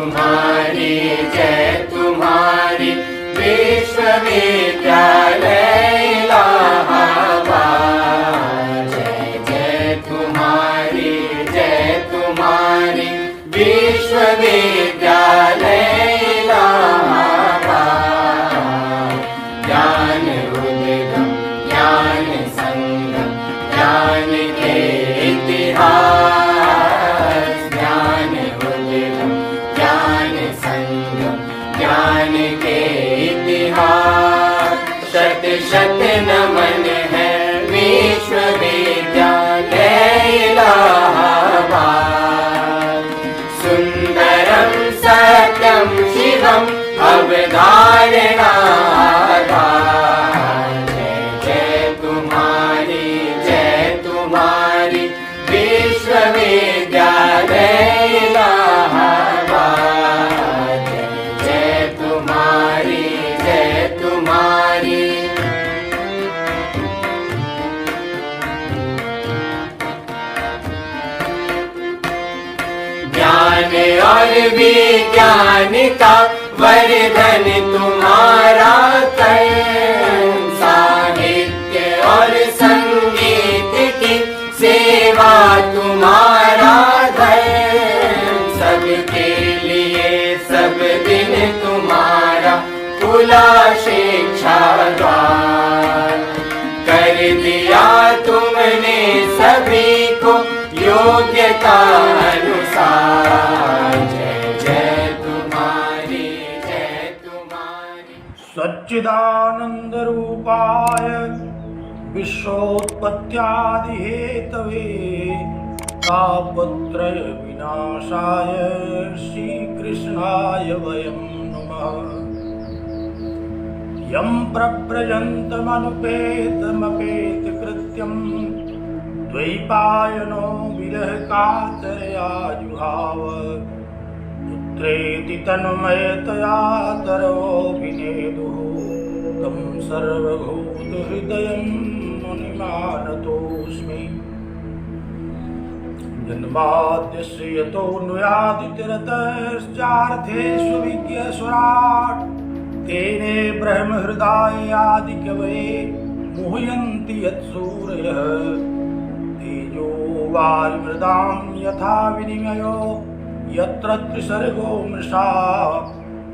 तुम्हारी जय तुम्हारी विश्वविद्यालय इलाहाबाद। जय जय तुम्हारी विश्वविद्यालय इलाहाबाद। ज्ञान उद्गम ज्ञान संगम ज्ञान के इतिहास। ज्ञान उद्गम ज्ञान संगम ज्ञान के इतिहास। शत शत नमन है विश्वविद्यालय इलाहाबाद। सुंदरम सत्यम शिवम अवधारणा। विश्वविद्यालय इलाहाबाद। जय तुम्हारी ज्ञान और विज्ञान का वर्धन तुम्हारा कर। साहित्य और संगीत की सेवा तुम्हारा धर्म। सबके लिए सब दिन तुम्हारा खुला शिक्षा द्वार। कर दिया तुमने सभी को योग्यता अनुसार। जय जय तुम्हारी सच्चिदानंद रूपाय विश्वोत्पत्त्यादि हेतवे तापत्रय विनाशाय श्रीकृष्णाय वयं नमः। यं प्रव्रजन्तमनुपेतमपेतकृत्यं द्वैपायनो विरह कातरया जुहाव। पुत्रेति तन्मयतया तरोऽभिनेदुः तं सर्वभूतहृदयं मुनिमानतोऽस्मि। जन्माद्यस्य यतोऽन्वयादितिरतश्चार्थेष्वभिज्ञस्वराट् तेने ब्रह्महृदाय आदिकवये मुह्यन्ति यत्सूरयः। तेजो वारिमृदां यथा विनिमयो यत्र त्रिसर्गो मृषा।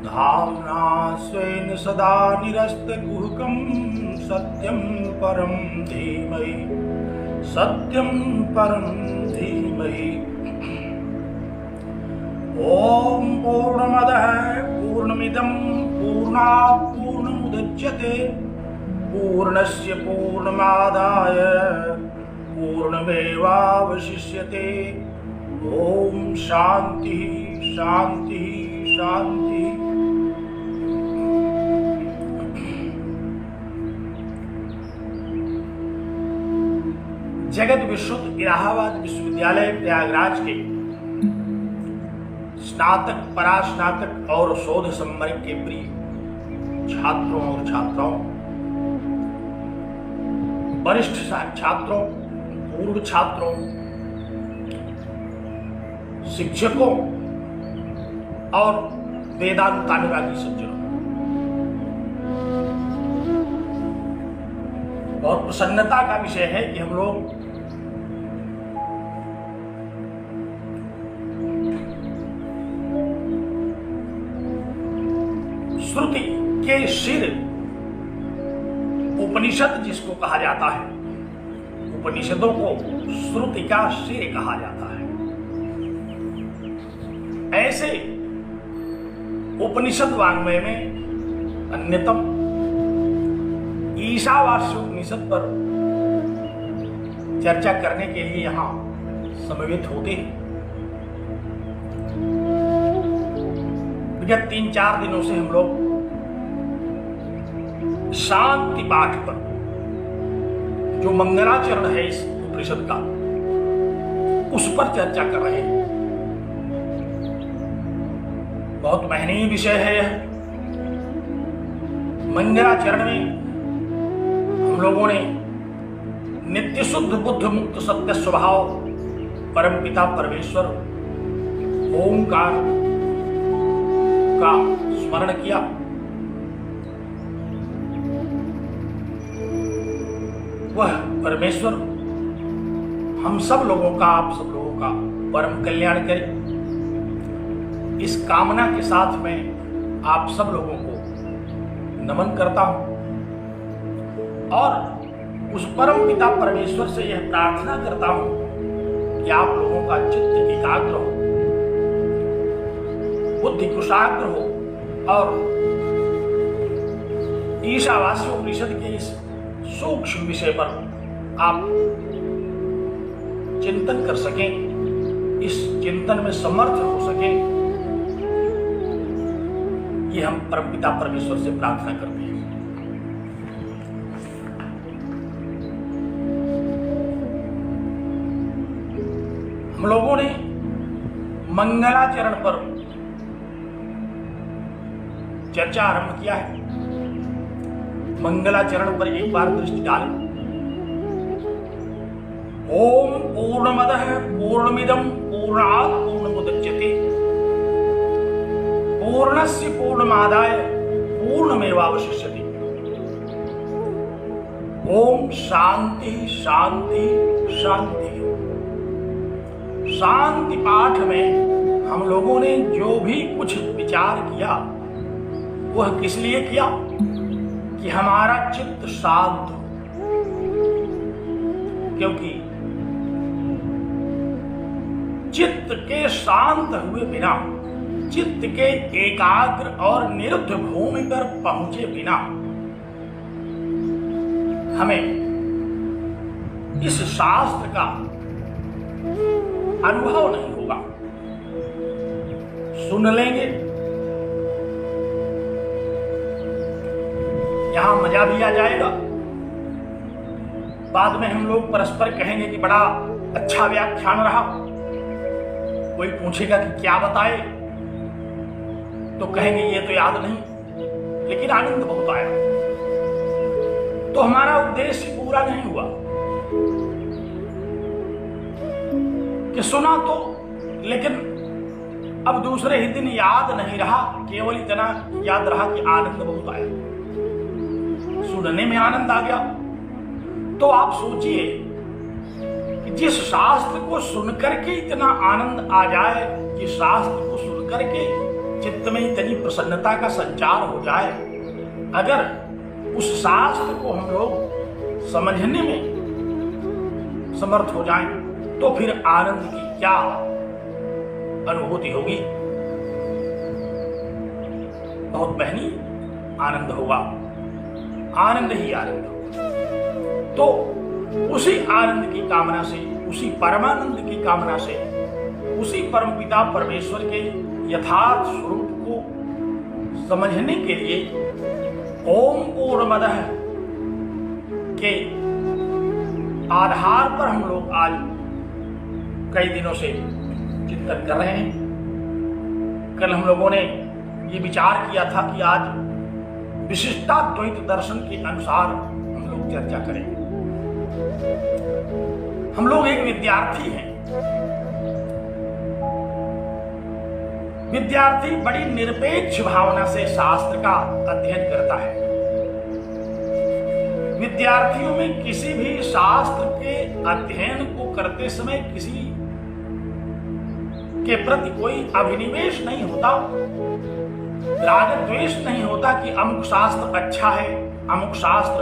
धाम्ना स्वेन सदा निरस्तकुहकं सत्यं परं धीमहि सत्यं परं धीमहि। ओम पूर्णमदः पूर्णमिदं पूर्णात् पूर्णमुदच्यते पूर्णस्य पूर्णमादाय पूर्णमेवावशिष्यते। ओम शांति शांति शांति। जगत विश्रुत इलाहाबाद विश्वविद्यालय प्रयागराज के स्नातक परास्नातक और शोध संवर्ग के प्रिय छात्रों और छात्राओं, वरिष्ठ छात्रों, पूर्व छात्रों, शिक्षकों और वेदांतानुरागी सज्जनों, बहुत प्रसन्नता का विषय है कि हम लोग श्रुति के शिर उपनिषद जिसको कहा जाता है, उपनिषदों को श्रुति का शिर कहा जाता है। ऐसे उपनिषद वाङ्मय में अन्यतम ईशावास्य उपनिषद पर चर्चा करने के लिए यहां समवेत होते हैं। विगत 3-4 दिनों से हम लोग शांति पाठ पर, जो मंगलाचरण है इस उपनिषद का, उस पर चर्चा कर रहे हैं। बहुत महनीय विषय है यह। मंगलाचरण में हम लोगों ने नित्य शुद्ध बुद्ध मुक्त सत्य स्वभाव परमपिता परमेश्वर ओंकार का स्मरण किया। वह परमेश्वर हम सब लोगों का, आप सब लोगों का परम कल्याण करे। इस कामना के साथ मैं आप सब लोगों को नमन करता हूं और उस परम पिता परमेश्वर से यह प्रार्थना करता हूं कि आप लोगों का चित्त एकाग्र हो, बुद्धि कुशाग्र हो और ईशावास्य उपनिषद के इस सूक्ष्म विषय पर आप चिंतन कर सकें, इस चिंतन में समर्थ हो सकें। ये हम परमपिता परमेश्वर से प्रार्थना करते हैं। हम लोगों ने मंगलाचरण पर चर्चा आरंभ किया है। मंगलाचरण पर एक बार दृष्टि डालें। ओम पूर्णमदः पूर्णमिदं पूर्णात् पूर्णमुदच्यते पूर्णस्य पूर्णमादाय पूर्णमेवावशिष्यते। ओम शांति शांति शांति। शांति पाठ में हम लोगों ने जो भी कुछ विचार किया वह किस लिए किया कि हमारा चित्त शांत हो, क्योंकि चित्त के शांत हुए बिना, चित्त के एकाग्र और निरुद्ध भूमि पर पहुंचे बिना हमें इस शास्त्र का अनुभव नहीं होगा। सुन लेंगे, यहां मजा भी आ जाएगा, बाद में हम लोग परस्पर कहेंगे कि बड़ा अच्छा व्याख्यान रहा। कोई पूछेगा कि क्या बताए, तो कहेंगे ये तो याद नहीं, लेकिन आनंद बहुत आया। तो हमारा उद्देश्य पूरा नहीं हुआ कि सुना तो, लेकिन अब दूसरे ही दिन याद नहीं रहा, केवल इतना याद रहा कि आनंद बहुत आया, सुनने में आनंद आ गया। तो आप सोचिए कि जिस शास्त्र को सुनकर के इतना आनंद आ जाए, जिस शास्त्र को सुनकर के चित्त में इतनी प्रसन्नता का संचार हो जाए, अगर उस शास्त्र को हम लोग समझने में समर्थ हो जाएं, तो फिर आनंद की क्या अनुभूति होगी। बहुत महनी आनंद होगा, आनंद ही आनंद होगा। तो उसी आनंद की कामना से, उसी परमानंद की कामना से, उसी परमपिता परमेश्वर के यथार्थ स्वरूप को समझने के लिए ओम पूर्णमदः के आधार पर हम लोग आज कई दिनों से चिंतन कर रहे हैं। कल हम लोगों ने ये विचार किया था कि आज विशिष्टाद्वैत दर्शन के अनुसार हम लोग चर्चा करेंगे। हम लोग एक विद्यार्थी हैं। विद्यार्थी बड़ी निरपेक्ष भावना से शास्त्र का अध्ययन करता है। विद्यार्थियों में किसी भी शास्त्र के अध्ययन को करते समय किसी के प्रति कोई अभिनिवेश नहीं होता, राग द्वेष नहीं होता कि अमुक शास्त्र अच्छा है, अमुक शास्त्र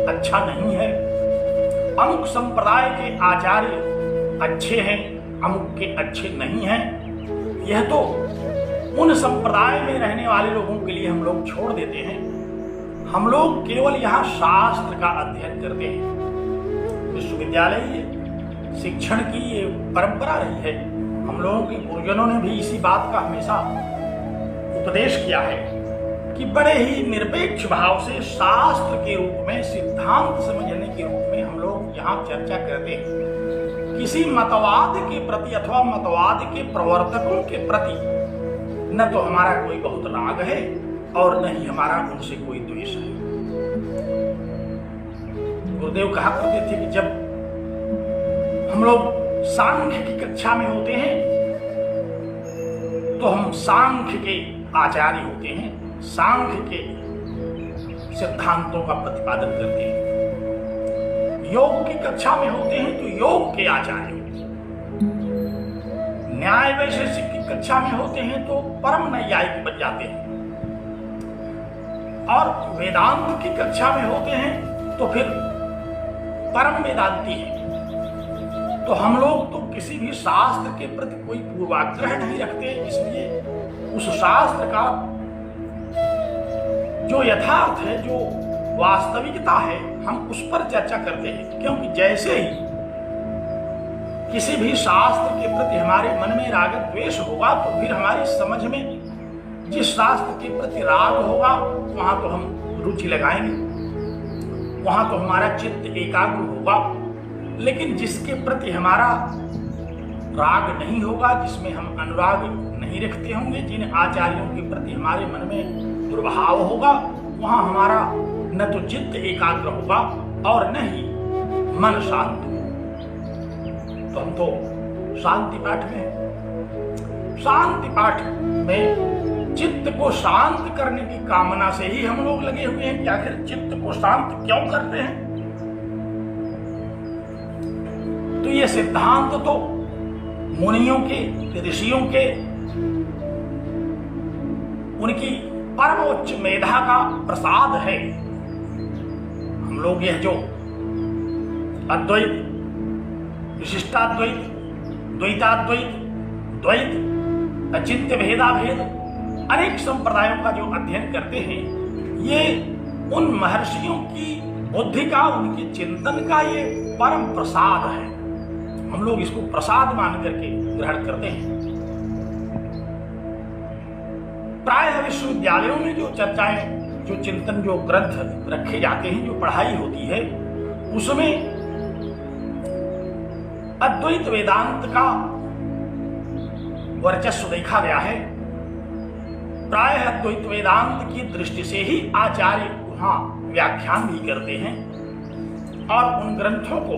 अच्छा नहीं है, अमुक संप्रदाय के आचार्य अच्छे हैं, अमुक के अच्छे नहीं हैं। यह तो उन संप्रदाय में रहने वाले लोगों के लिए हम लोग छोड़ देते हैं। हम लोग केवल यहाँ शास्त्र का अध्ययन करते हैं। विश्वविद्यालय शिक्षण की ये परंपरा रही है। हम लोगों के गुरुजनों ने भी इसी बात का हमेशा उपदेश किया है कि बड़े ही निरपेक्ष भाव से शास्त्र के रूप में, सिद्धांत समझने के रूप में हम लोग यहाँ चर्चा करते हैं। किसी मतवाद के प्रति अथवा मतवाद के प्रवर्तकों के प्रति न तो हमारा कोई बहुत राग है और न ही हमारा उनसे कोई द्वेष है। गुरुदेव कहा करते थे कि जब हम लोग सांख्य की कक्षा में होते हैं तो हम सांख्य के आचार्य होते हैं, सांख्य के सिद्धांतों का प्रतिपादन करते हैं। योग की कक्षा में होते हैं तो योग के आचार्य होते हैं। न्याय वैशेषिक की कक्षा में होते हैं तो परम नैयायिक बन जाते हैं, और वेदांत की कक्षा में होते हैं तो फिर परम वेदांती हैं। तो हम लोग तो किसी भी शास्त्र के प्रति कोई पूर्वाग्रह नहीं रखते, इसलिए उस शास्त्र का जो यथार्थ है, जो वास्तविकता है, हम उस पर चर्चा करते हैं। क्योंकि जैसे ही किसी भी शास्त्र के प्रति हमारे मन में राग द्वेष होगा तो फिर हमारी समझ में जिस शास्त्र के प्रति राग होगा वहां तो हम रुचि लगाएंगे, वहां तो हमारा चित्त एकाग्र होगा। लेकिन जिसके प्रति हमारा राग नहीं होगा, जिसमें हम अनुराग नहीं रखते होंगे, जिन आचार्यों के प्रति हमारे मन में दुर्भाव होगा, वहां हमारा न तो चित्त एकाग्र होगा और न ही मन शांत होगा। तो हम तो शांति पाठ में हैं। शांति पाठ में चित्त को शांत करने की कामना से ही हम लोग लगे हुए हैं कि आखिर चित्त को शांत क्यों करते हैं। तो ये सिद्धांत तो मुनियों के, ऋषियों के, उनकी परमोच्च मेधा का प्रसाद है। हम लोग यह जो अद्वैत, विशिष्टाद्वैत, द्वैताद्वैत, द्वैत, अचिंत्य भेदाभेद, अनेक संप्रदायों का जो अध्ययन करते हैं, ये उन महर्षियों की बुद्धि का, उनके चिंतन का ये परम प्रसाद है। हम लोग इसको प्रसाद मान करके ग्रहण करते हैं। प्रायः विश्वविद्यालयों में जो चर्चाएं, जो चिंतन, जो ग्रंथ रखे जाते हैं, जो पढ़ाई होती है, उसमें अद्वैत वेदांत का वर्चस्व देखा गया है। प्रायः अद्वैत वेदांत की दृष्टि से ही आचार्य वहां व्याख्यान भी करते हैं और उन ग्रंथों को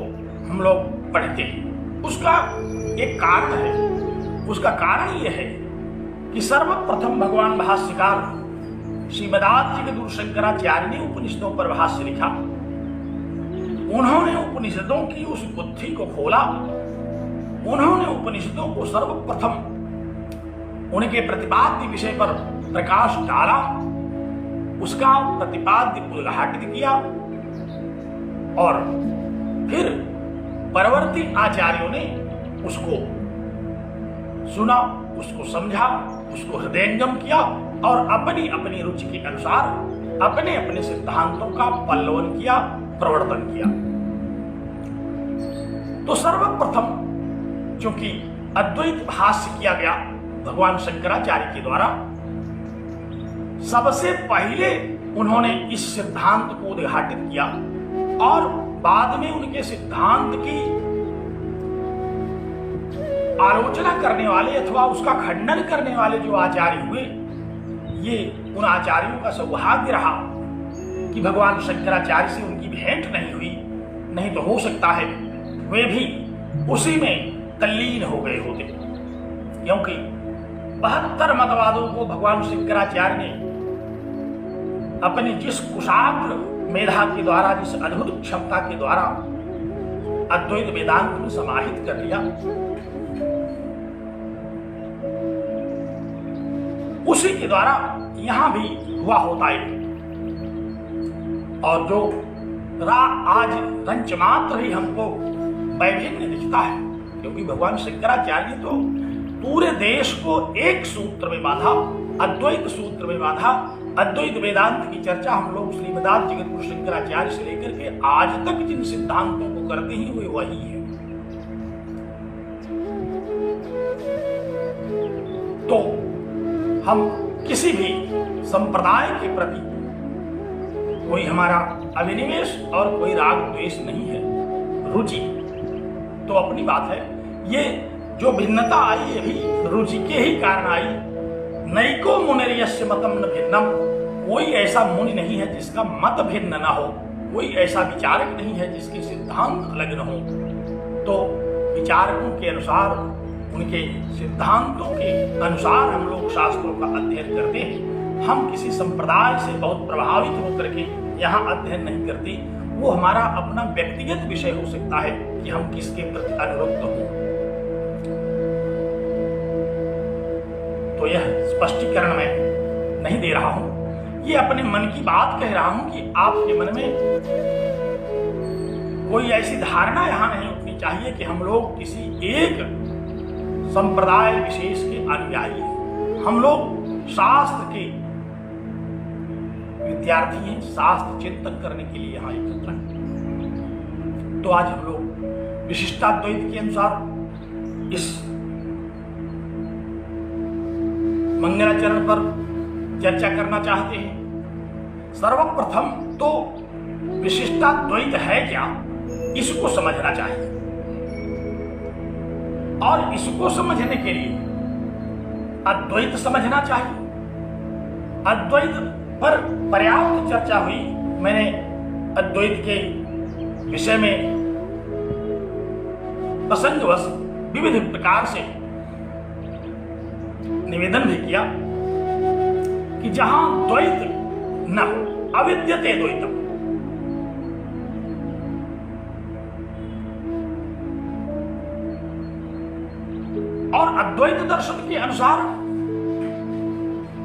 हम लोग पढ़ते हैं। उसका एक कारण है। उसका कारण यह है कि सर्वप्रथम भगवान भाष्यकार श्रीमदाचार्य जगद्गुरु शंकराचार्य ने उपनिषदों पर भाष्य लिखा। उन्होंने उपनिषदों की उस बुद्धि को खोला, उन्होंने उपनिषदों को सर्वप्रथम उनके प्रतिपाद्य विषय पर प्रकाश डाला, उसका प्रतिपाद्य उद्घाटित किया और फिर परवर्ती आचार्यों ने उसको सुना, उसको समझा, उसको हृदयंगम किया और अपनी अपनी रुचि के अनुसार अपने अपने सिद्धांतों का पल्लवन किया, प्रवर्तन किया। तो सर्वप्रथम चूंकि अद्वैत भाष्य किया गया भगवान शंकराचार्य के द्वारा, सबसे पहले उन्होंने इस सिद्धांत को उद्घाटित किया और बाद में उनके सिद्धांत की आलोचना करने वाले अथवा उसका खंडन करने वाले जो आचार्य हुए, ये उन आचार्यों का सौभाग्य रहा कि भगवान शंकराचार्य से उनकी भेंट नहीं हुई, नहीं तो हो सकता है वे भी उसी में तल्लीन हो गए होते। क्योंकि 72 मतवादों को भगवान शंकराचार्य ने अपनी जिस कुशाग्र मेधा के द्वारा, जिस अद्भुत क्षमता के द्वारा अद्वैत वेदांत में समाहित कर लिया, उसी के द्वारा यहां भी हुआ होता है। और जो आज रंच मात्र ही हमको वैभिन्न दिखता है, क्योंकि भगवान शंकराचार्य तो पूरे देश को एक सूत्र में बांधा, अद्वैत सूत्र में बांधा। अद्वैत वेदांत की चर्चा हम लोग श्रीमदाचार्य जगद्गुरु शंकराचार्य से लेकर के आज तक जिन सिद्धांतों को करते हैं वे वही है। तो हम किसी भी संप्रदाय के प्रति कोई हमारा अभिनिवेश और कोई राग द्वेष नहीं है। रुचि तो अपनी बात है। ये जो भिन्नता आई ये भी रुचि के ही कारण आई। नैको मुनिर्यस्य मतम न भिन्नम, कोई ऐसा मुनि नहीं है जिसका मत भिन्न न हो, कोई ऐसा विचारक नहीं है जिसके सिद्धांत अलग न हो। तो विचारकों के अनुसार उनके सिद्धांतों के अनुसार हम लोग शास्त्रों का अध्ययन करते हैं। हम किसी संप्रदाय से बहुत प्रभावित होकर के यहाँ अध्ययन नहीं करते। वो हमारा अपना व्यक्तिगत विषय हो सकता है कि हम किसके प्रति अनुरक्त हों। तो यह स्पष्टीकरण मैं नहीं दे रहा हूं, ये अपने मन की बात कह रहा हूं कि आपके मन में कोई ऐसी धारणा यहां नहीं उठनी चाहिए कि हम लोग किसी एक संप्रदाय विशेष के अनुयायी हैं। हम लोग शास्त्र के विद्यार्थी हैं, शास्त्र चिंतन करने के लिए यहाँ एकत्र हैं। तो आज हम लोग विशिष्टाद्वैत के अनुसार इस मंगलाचरण पर चर्चा करना चाहते हैं। सर्वप्रथम तो विशिष्टाद्वैत है क्या, इसको समझना चाहिए। और इसको समझने के लिए अद्वैत समझना चाहिए। अद्वैत पर पर्याप्त चर्चा हुई। मैंने अद्वैत के विषय में प्रसंगवश विविध प्रकार से निवेदन भी किया कि जहां द्वैत न हो, अविद्यते द्वैतम, और अद्वैत दर्शन के अनुसार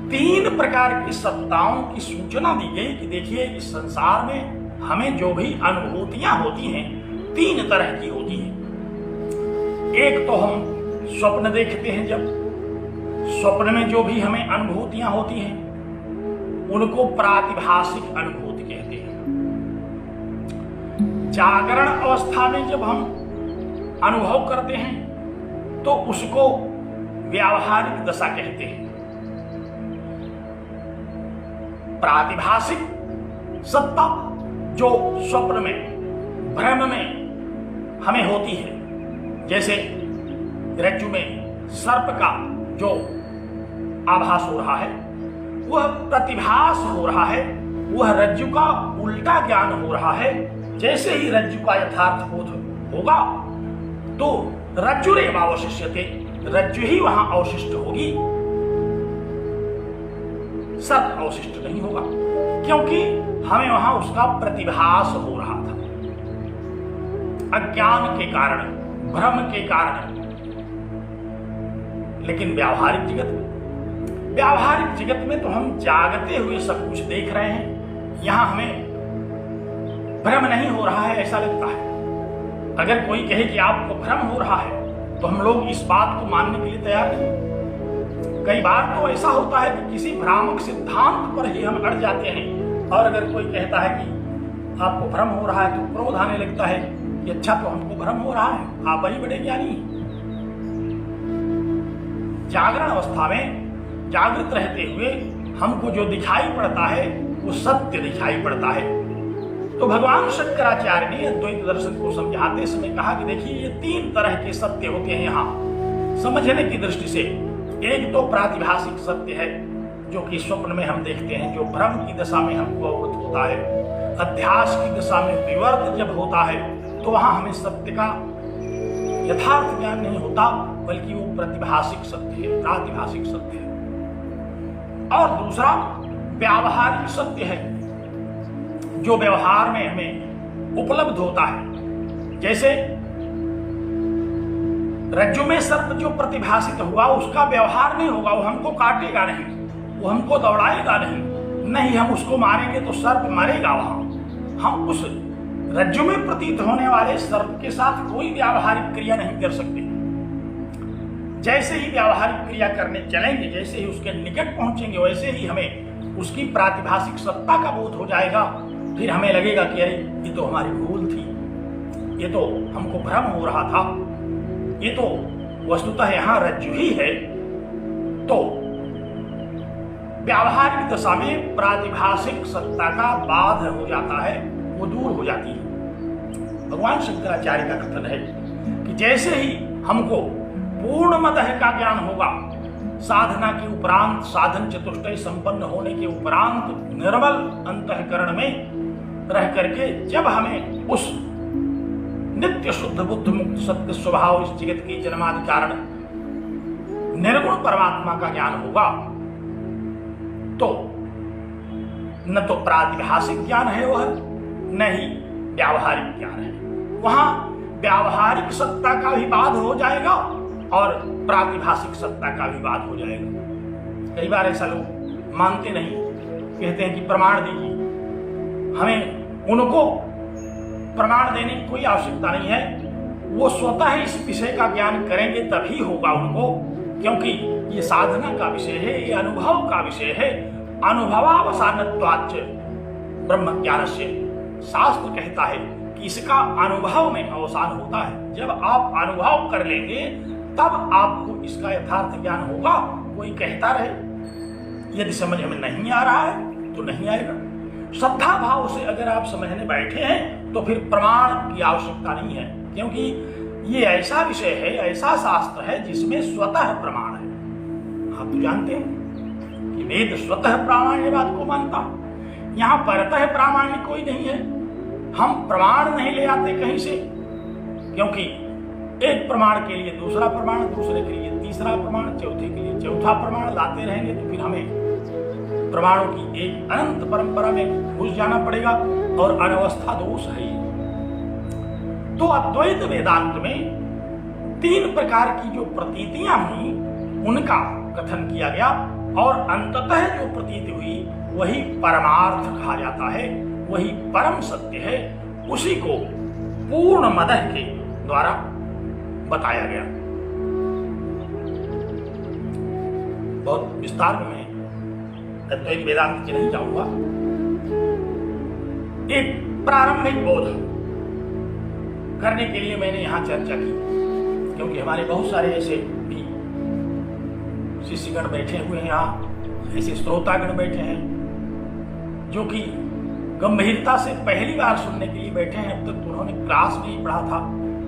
3 प्रकार की सत्ताओं की सूचना दी गई कि देखिए इस संसार में हमें जो भी अनुभूतियां होती हैं 3 तरह की होती हैं। एक तो हम स्वप्न देखते हैं, जब स्वप्न में जो भी हमें अनुभूतियां होती हैं उनको प्रातिभासिक अनुभूति कहते हैं। जागरण अवस्था में जब हम अनुभव करते हैं तो उसको व्यावहारिक दशा कहते हैं। प्रातिभासिक सत्ता जो स्वप्न में, भ्रम में हमें होती है, जैसे रज्जु में सर्प का जो आभास हो रहा है वह प्रतिभास हो रहा है, वह रज्जु का उल्टा ज्ञान हो रहा है। जैसे ही रज्जु का यथार्थ बोध होगा तो रज्जुरेव अवशिष्यते, रज्जु ही वहां अवशिष्ट होगी, सर्प अवशिष्ट नहीं होगा, क्योंकि हमें वहां उसका प्रतिभास हो रहा था अज्ञान के कारण, भ्रम के कारण। लेकिन व्यावहारिक जगत में तो हम जागते हुए सब कुछ देख रहे हैं, यहां हमें भ्रम नहीं हो रहा है ऐसा लगता है। अगर कोई कहे कि आपको भ्रम हो रहा है तो हम लोग इस बात को मानने के लिए तैयार नहीं। कई बार तो ऐसा होता है कि किसी भ्रामक सिद्धांत पर ही हम अड़ जाते हैं, और अगर कोई कहता है कि आपको भ्रम हो रहा है तो क्रोध आने लगता है कि अच्छा तो हमको भ्रम हो रहा है, आप ही बड़े ज्ञानी हैं। जागरण अवस्था में जागृत रहते हुए हमको जो दिखाई पड़ता है वो सत्य दिखाई पड़ता है। तो भगवान शंकराचार्य ने अद्वैत दर्शन को समझाते समय कहा कि देखिए ये 3 तरह के सत्य होते हैं यहाँ समझने की दृष्टि से। एक तो प्रातिभासिक सत्य है जो कि स्वप्न में हम देखते हैं, जो भ्रम की दशा में हमको अवगत होता है। अध्यास की दशा में विवर्त जब होता है तो वहां हमें सत्य का यथार्थ ज्ञान नहीं होता, बल्कि वो प्रतिभासिक सत्य है, प्रातिभासिक सत्य है। और दूसरा व्यावहारिक सत्य है जो व्यवहार में हमें उपलब्ध होता है। जैसे रज्जु में सर्प जो प्रतिभासित हुआ उसका व्यवहार नहीं होगा, वो हमको काटेगा नहीं, वो हमको दौड़ाएगा नहीं, हम उसको मारेंगे तो सर्प मरेगा वहां। हम उस रज्जु में प्रतीत होने वाले सर्प के साथ कोई व्यावहारिक क्रिया नहीं कर सकते। जैसे ही व्यावहारिक क्रिया करने चलेंगे, जैसे ही उसके निकट पहुंचेंगे, वैसे ही हमें उसकी प्रातिभासिक सत्ता का बोध हो जाएगा। फिर हमें लगेगा कि अरे ये तो हमारी भूल थी, ये तो हमको भ्रम हो रहा था, ये तो वस्तुतः यहाँ रज्जु ही है। तो व्यावहारिक दशा में प्रातिभासिक सत्ता का बाध हो जाता है, वो दूर हो जाती है। भगवान शंकराचार्य का कथन है कि जैसे ही हमको पूर्णमतः का ज्ञान होगा, साधना के उपरांत, साधन चतुष्टय संपन्न होने के उपरांत निर्मल अंतःकरण में रह करके जब हमें उस नित्य शुद्ध बुद्ध मुक्त सत्य स्वभाव, इस जगत के जन्मादि कारण निर्गुण परमात्मा का ज्ञान होगा तो न तो प्रातिभाषिक ज्ञान है वह, न ही व्यावहारिक ज्ञान है। वहां व्यावहारिक सत्ता का भी बाध हो जाएगा और प्रातिभाषिक सत्ता का भी बाध हो जाएगा। कई बार ऐसा लोग मानते नहीं, कहते हैं कि प्रमाण दीजिए, हमें उनको प्रमाण देने की कोई आवश्यकता नहीं है, वो स्वतः इस विषय का ज्ञान करेंगे तभी होगा उनको, क्योंकि ये साधना का विषय है, ये अनुभव का विषय है। अनुभवावसानत्वाच्च ब्रह्म ज्ञानस्य, शास्त्र कहता है कि इसका अनुभव में अवसान होता है। जब आप अनुभव कर लेंगे तब आपको इसका यथार्थ ज्ञान होगा। कोई कहता रहे, यदि समझ में नहीं आ रहा है तो नहीं आएगा। श्रद्धा भाव से अगर आप समझने बैठे हैं तो फिर प्रमाण की आवश्यकता नहीं है, क्योंकि ये ऐसा विषय है, ऐसा शास्त्र है जिसमें स्वतः प्रमाण है। आप तो जानते हैं कि वेद स्वतः प्रामाण्य बात को मानता, यहां परतः प्रामाण्य कोई नहीं है। हम प्रमाण नहीं ले आते कहीं से, क्योंकि एक प्रमाण के लिए दूसरा प्रमाण, दूसरे के लिए तीसरा प्रमाण, चौथे के लिए चौथा प्रमाण लाते रहेंगे तो फिर हमें प्रमाणों की एक अनंत परंपरा में घुस जाना पड़ेगा और अनवस्था दोष है। तो अद्वैत वेदांत में 3 प्रकार की जो प्रतीतियां हुई उनका कथन किया गया और अंततः जो प्रतीति हुई वही परमार्थ कहा जाता है, वही परम सत्य है। उसी को पूर्ण मदह के द्वारा बताया गया। बहुत विस्तार में अद्वैत वेदांत की नहीं जाऊंगा। एक प्रारंभिक बोध करने के लिए मैंने यहां चर्चा की, क्योंकि हमारे बहुत सारे ऐसे भी शिष्यगण बैठे हुए हैं, यहाँ ऐसे श्रोतागण बैठे हैं जो कि गंभीरता से पहली बार सुनने के लिए बैठे हैं। अब तक तो उन्होंने क्लास में ही पढ़ा था,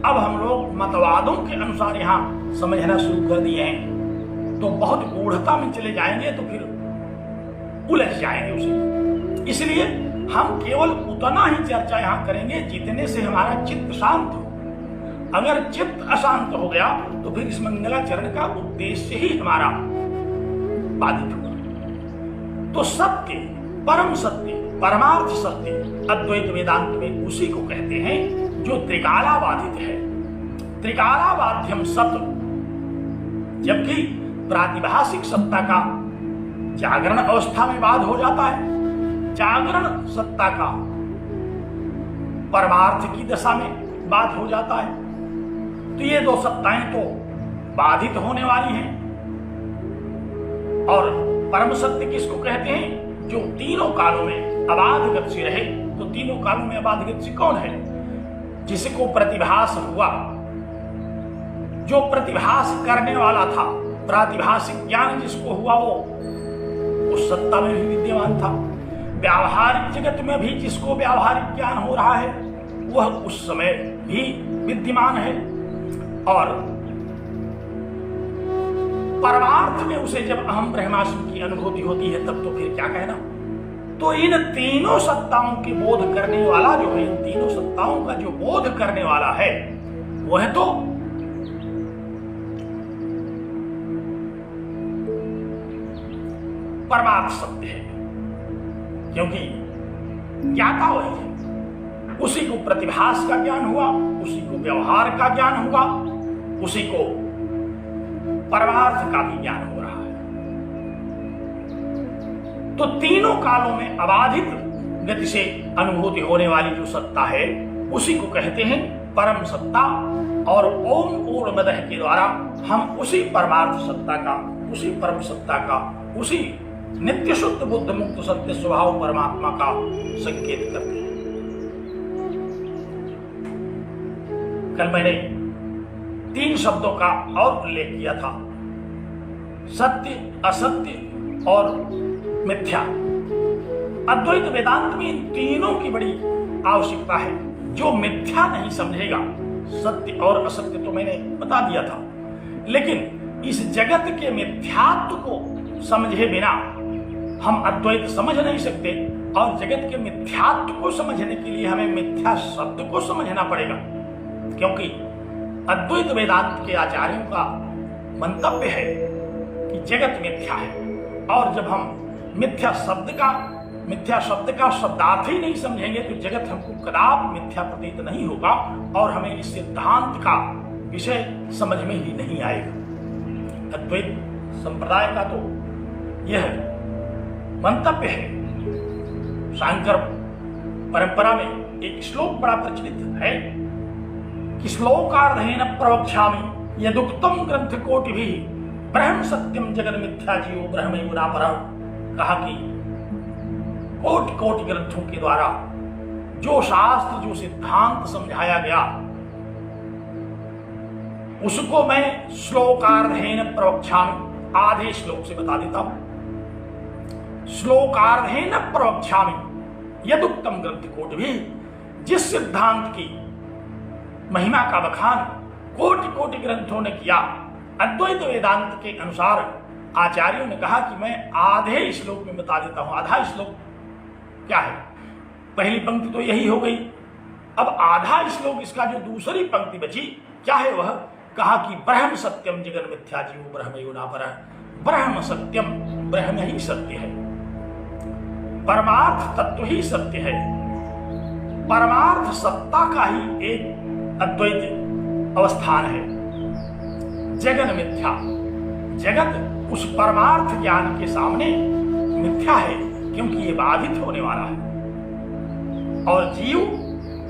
अब हम लोग मतवादों के अनुसार यहाँ समझना शुरू कर दिए हैं, तो बहुत गूढ़ता में चले जाएंगे तो फिर उलझ जाएंगे उसे। इसलिए हम केवल उतना ही चर्चा यहाँ करेंगे जितने से हमारा चित्त शांत हो। अगर चित्त अशांत हो गया तो फिर इस मंगलाचरण का उद्देश्य ही हमारा बाधित होगा। तो सत्य, परम सत्य, परमार्थ सत्य अद्वैत वेदांत में उसी को कहते हैं जो त्रिकालाबाधित है। त्रिकालाबाध्यम सत्य, जबकि प्रातिभाषिक सत्ता का जागरण अवस्था में बाध हो जाता है, जागरण सत्ता का परमार्थ की दशा में बाध हो जाता है। तो ये 2 सत्ताएं तो बाधित होने वाली हैं। और परम सत्य किसको कहते हैं? जो तीनों कालों में अबाध गति रहे। तो तीनों कालों में अबाध गति कौन है? जिसको प्रतिभास हुआ, जो प्रतिभास करने वाला था, प्रातिभाषिक ज्ञान जिसको हुआ वो उस सत्ता में भी विद्यमान था। व्यावहारिक जगत में भी जिसको व्यावहारिक ज्ञान हो रहा है वह उस समय भी विद्यमान है। और परमार्थ में उसे जब अहम ब्रह्मास्म की अनुभूति होती है तब तो फिर क्या कहना। तो इन तीनों सत्ताओं के बोध करने वाला जो है, इन तीनों सत्ताओं का जो बोध करने वाला है वह तो परमार्थ सत्य है, क्योंकि ज्ञाता वही है। उसी को प्रतिभास का ज्ञान हुआ, उसी को व्यवहार का ज्ञान हुआ, उसी को परमार्थ का भी ज्ञान हो रहा है। तो तीनों कालों में अबाधित गति से अनुभूति होने वाली जो सत्ता है उसी को कहते हैं परम सत्ता। और ओम पूर्णमदः के द्वारा हम उसी परमार्थ सत्ता का, उसी परम सत्ता का, उसी नित्य शुद्ध बुद्ध मुक्त सत्य स्वभाव परमात्मा का संकेत करते हैं। कल मैंने 3 शब्दों का और उल्लेख किया था, सत्य, असत्य और मिथ्या। अद्वैत वेदांत में इन तीनों की बड़ी आवश्यकता है। जो मिथ्या नहीं समझेगा, सत्य और असत्य तो मैंने बता दिया था, लेकिन इस जगत के मिथ्यात्व को समझे बिना हम अद्वैत समझ नहीं सकते। और जगत के मिथ्यात्व को समझने के लिए हमें मिथ्या शब्द को समझना पड़ेगा, क्योंकि अद्वैत वेदांत के आचार्यों का मंतव्य है कि जगत मिथ्या है। और जब हम मिथ्या शब्द का शब्दार्थ ही नहीं समझेंगे तो जगत हमको कदापि मिथ्या प्रतीत नहीं होगा और हमें इस सिद्धांत का विषय समझ में ही नहीं आएगा। अद्वैत संप्रदाय का तो यह मंतव्य है। शांकर परंपरा में एक श्लोक बड़ा प्रचलित है कि श्लोकार्धेन प्रवक्ष्यामि यदुक्तम ग्रंथ कोटि भी ब्रह्म सत्यम जगन मिथ्या जीवो ब्रह्मैव नापरः। कहा कि कोटि कोटि ग्रंथों के द्वारा जो शास्त्र, जो सिद्धांत समझाया गया उसको मैं श्लोकार्धेन प्रवक्ष्यामि, आधे श्लोक से बता देता हूं। श्लोकार्धेन प्रवक्ष्यामि यदुक्तम ग्रंथ कोटि भी, जिस सिद्धांत की महिमा का बखान कोटि कोटि ग्रंथों ने किया, अद्वैत वेदांत के अनुसार आचार्यों ने कहा कि मैं आधे श्लोक में बता देता हूं। आधा श्लोक क्या है? पहली पंक्ति तो यही हो गई। अब आधा श्लोक इसका जो दूसरी पंक्ति बची क्या है वह? कहा कि ब्रह्म सत्यम जगन मिथ्या जीवो ब्रह्मैव नापरः। ब्रह्म सत्यम, ब्रह्म ही सत्य है, परमार्थ तत्व ही सत्य है। परमार्थ सत्ता का ही एक अद्वैत अवस्थान है। जगन मिथ्या, जगत उस परमार्थ ज्ञान के सामने मिथ्या है क्योंकि ये बाधित होने वाला है। और जीव,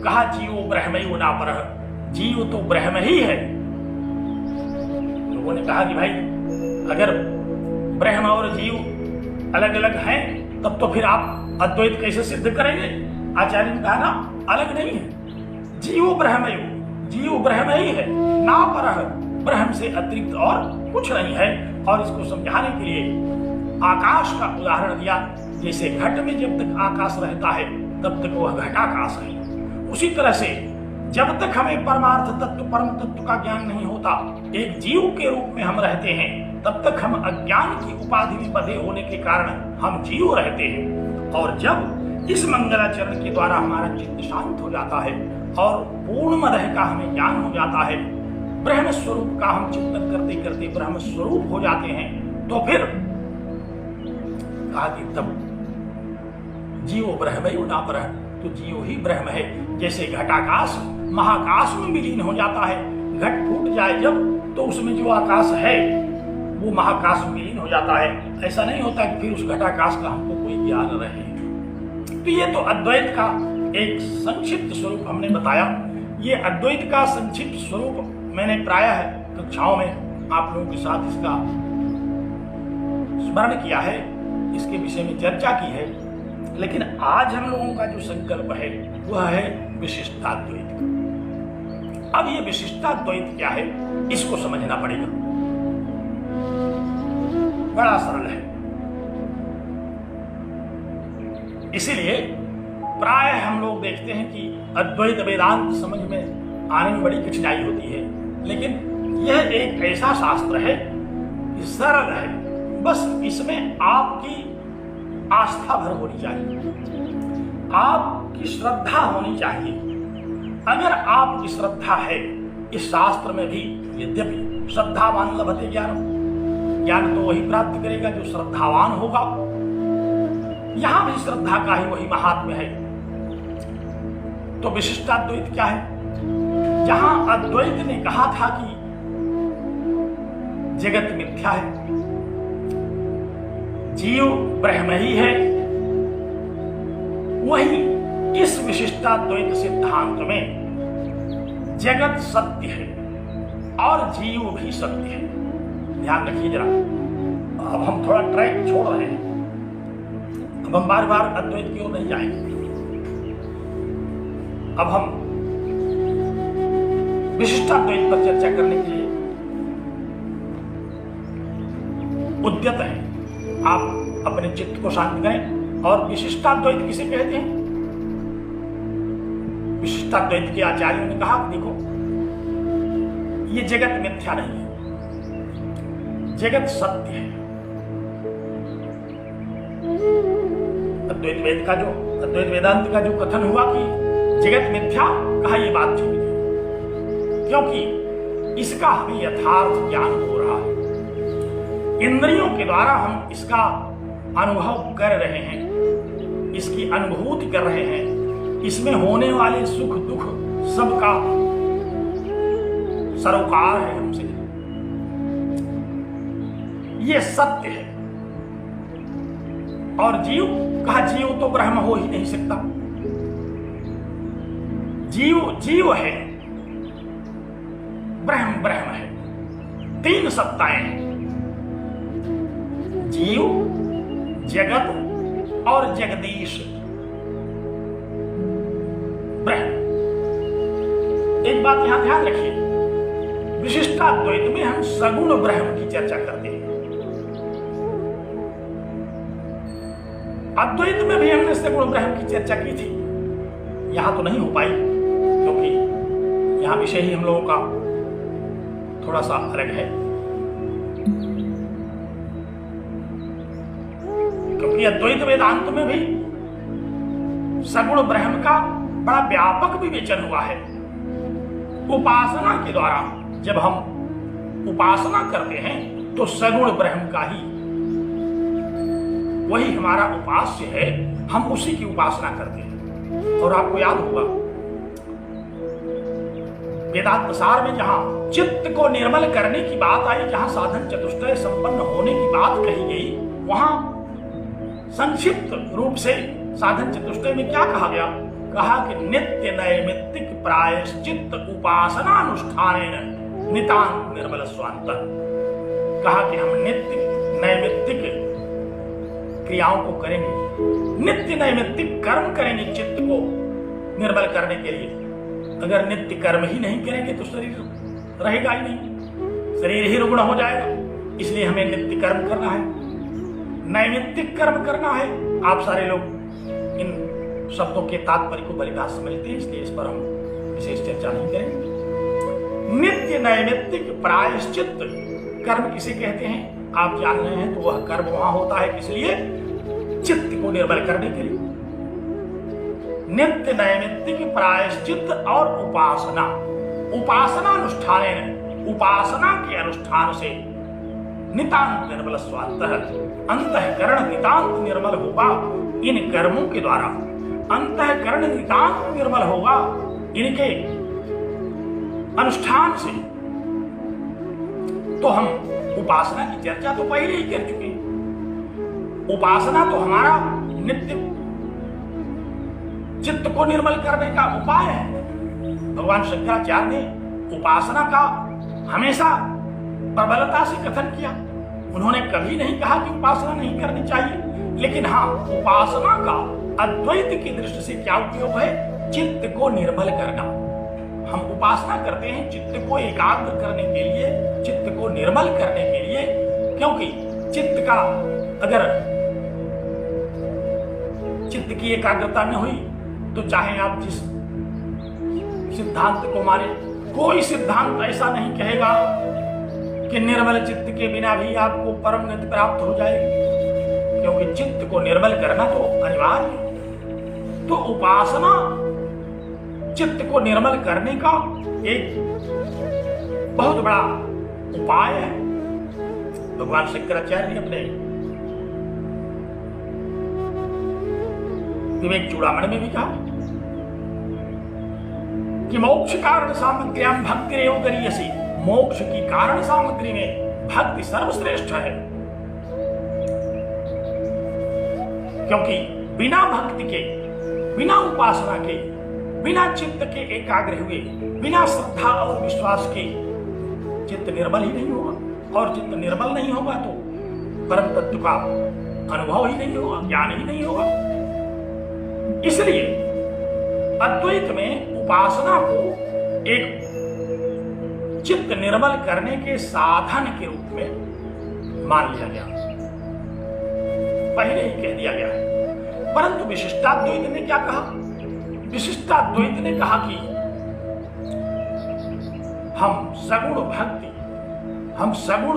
कहा जीवो ब्रह्मैव नापरः, जीव तो ब्रह्म ही है। लोगों ने कहा कि भाई अगर ब्रह्म और जीव अलग अलग हैं तब तो फिर आप अद्वैत कैसे सिद्ध करेंगे? आचार्य ने कहा ना, अलग नहीं है। जीवो ब्रह्मैव, जीव ब्रह्म ही है, नापरः, ब्रह्म से अतिरिक्त और कुछ नहीं है। और इसको समझाने के लिए आकाश का उदाहरण दिया। जैसे घट में जब तक आकाश रहता है तब तक वह घटाकाश है, उसी तरह से जब तक हमें परमार्थ तत्व, परम तत्व का ज्ञान नहीं होता, एक जीव के रूप में हम रहते हैं, तब तक हम अज्ञान की उपाधि में बंधे होने के कारण हम जीव रहते हैं। और जब इस मंगलाचरण के द्वारा हमारा चित्त शांत हो जाता है और पूर्ण मदह का हमें ज्ञान हो जाता है, ब्रह्म स्वरूप का हम चिंतन करते करते ब्रह्म स्वरूप हो जाते हैं, तो फिर कहा कि तब जीवो ब्रह्मैव नापरः, तो जीव ही ब्रह्म है। जैसे घटाकाश महाकाश में विलीन हो जाता है, घट फूट जाए जब तो उसमें जो आकाश है वो महाकाश में विलीन हो जाता है। ऐसा नहीं होता कि फिर उस घटाकाश का हमको कोई ज्ञान रहे। तो ये तो अद्वैत का एक संक्षिप्त स्वरूप हमने बताया। ये अद्वैत का संक्षिप्त स्वरूप मैंने प्रायः कक्षाओं में आप लोगों के साथ इसका स्मरण किया है, इसके विषय में चर्चा की है। लेकिन आज हम लोगों का जो संकल्प है वह है विशिष्टाद्वैत का। अब ये विशिष्टाद्वैत क्या है इसको समझना पड़ेगा। बड़ा सरल है, इसीलिए प्रायः हम लोग देखते हैं कि अद्वैत वेदांत समझ में आने में बड़ी कठिनाई होती है। लेकिन यह एक ऐसा शास्त्र है, सरल है, बस इसमें आपकी आस्था भर होनी चाहिए, आपकी श्रद्धा होनी चाहिए। अगर आपकी श्रद्धा है, इस शास्त्र में भी यद्यपि श्रद्धावान लभते ज्ञान, ज्ञान तो वही प्राप्त करेगा जो श्रद्धावान होगा। यहां भी श्रद्धा का ही वही महात्म्य है। तो विशिष्टाद्वैत क्या है? जहां अद्वैत ने कहा था कि जगत मिथ्या है, जीव ब्रह्म ही है, वही इस विशिष्टाद्वैत सिद्धांत में जगत सत्य है और जीव भी सत्य है। ध्यान रखिए जरा, अब हम थोड़ा ट्रैक छोड़ रहे हैं, अब हम बार बार अद्वैत की ओर नहीं जाएंगे। अब हम विशिष्टाद्वैत पर चर्चा करने के लिए उद्यत हैं। आप अपने चित्त को शांत करें। और विशिष्टाद्वैत किसे कहते हैं? विशिष्टाद्वैत के आचार्यों ने कहा देखो, ये जगत मिथ्या नहीं है, जगत सत्य है। अद्वैत वेद का जो अद्वैत वेदांत का जो कथन हुआ कि जगत मिथ्या, कहा ये बात ठीक है, क्योंकि इसका हमें यथार्थ ज्ञान हो रहा है। इंद्रियों के द्वारा हम इसका अनुभव कर रहे हैं, इसकी अनुभूति कर रहे हैं। इसमें होने वाले सुख दुख सबका सरोकार है हमसे, ये सत्य है। और जीव कहा, जीव तो ब्रह्म हो ही नहीं सकता। जीव जीव है, ब्रह्म ब्रह्म है। तीन सत्ताएं हैं, जीव, जगत और जगदीश ब्रह्म। एक बात यहां ध्यान रखिए, विशिष्टाद्वैत में हम सगुण ब्रह्म की चर्चा करते हैं। अद्वैत में भी हमने सगुण ब्रह्म की चर्चा की थी, यहां तो नहीं हो पाई क्योंकि यहां विषय ही हम लोगों का थोड़ा सा अलग है। क्योंकि अद्वैत वेदांत में भी सगुण ब्रह्म का बड़ा व्यापक विवेचन हुआ है। उपासना के द्वारा जब हम उपासना करते हैं तो सगुण ब्रह्म का ही, वही हमारा उपास्य है, हम उसी की उपासना करते हैं। और आपको याद होगा वेदांत सार में जहां चित्त को निर्मल करने की बात आई, जहां साधन चतुष्टय संपन्न होने की बात कही गई, वहां संक्षिप्त रूप से साधन चतुष्टय में क्या कहा गया? कहा कि नित्य नैमित्तिक प्रायश्चित्त उपासनानुष्ठान नितांत निर्मल स्वांत। कहा कि हम नित्य नैमित्तिक क्रियाओं को करेंगे, नित्य नैमित्तिक कर्म करेंगे चित्त को निर्मल करने के लिए। अगर नित्य कर्म ही नहीं करेंगे तो शरीर रहेगा ही नहीं, शरीर ही रुग्ण हो जाएगा। इसलिए हमें नित्य कर्म करना है, नैमित्तिक कर्म करना है। आप सारे लोग इन शब्दों के तात्पर्य को भलीभांति समझते हैं, इसलिए इस पर हम विशेष चर्चा नहीं करेंगे। नित्य नैमित्तिक प्रायश्चित्त कर्म किसे कहते हैं आप जान रहे हैं, तो वह कर्म वहां होता है किस लिए? चित्त को निर्मल करने के लिए। नित्य नैमित्तिक प्रायश्चित्त और उपासना, उपासनानुष्ठान, उपासना के अनुष्ठान से नितांत निर्मल स्वांतः, अंतःकरण नितांत निर्मल होगा। इन कर्मों के द्वारा अंतःकरण नितांत निर्मल होगा, इनके अनुष्ठान से। तो हम उपासना की चर्चा तो पहले ही कर चुके हैं। उपासना तो हमारा नित्य चित्त को निर्मल करने का उपाय है। भगवान शंकराचार्य ने उपासना का हमेशा प्रबलता से कथन किया। उन्होंने कभी नहीं कहा कि उपासना नहीं करनी चाहिए, लेकिन हाँ, उपासना का अद्वैत की दृष्टि से क्या उपयोग है? चित्त को निर्मल करना। हम उपासना करते हैं चित्त को एकाग्र करने के लिए, चित्त को निर्मल करने के लिए। क्योंकि चित्त का अगर चित्त की एकाग्रता न हुई तो चाहे आप जिस सिद्धांत को माने, कोई सिद्धांत ऐसा नहीं कहेगा कि निर्मल चित्त के बिना भी आपको परम गति प्राप्त हो जाएगी। क्योंकि चित्त को निर्मल करना तो अनिवार्य है। तो उपासना चित्त को निर्मल करने का एक बहुत बड़ा उपाय है। भगवान शंकराचार्य ने अपने विवेक चूड़ामणि में भी कहा कि मोक्ष कारण सामग्र्याम भक्तिरेव गरीयसी, मोक्ष की कारण सामग्री में भक्ति सर्वश्रेष्ठ है। क्योंकि बिना भक्ति के, बिना उपासना के, बिना चित्त के एकाग्र हुए, बिना श्रद्धा और विश्वास के चित्त निर्मल ही नहीं होगा। और चित्त निर्मल नहीं होगा तो परम तत्व का अनुभव ही नहीं होगा, ज्ञान ही नहीं होगा। इसलिए अद्वैत में उपासना को एक चित्त निर्मल करने के साधन के रूप में मान लिया गया, पहले ही कह दिया गया है। परंतु विशिष्टाद्वैत ने क्या कहा? विशिष्टाद्वैत ने कहा कि हम सगुण भक्ति, हम सगुण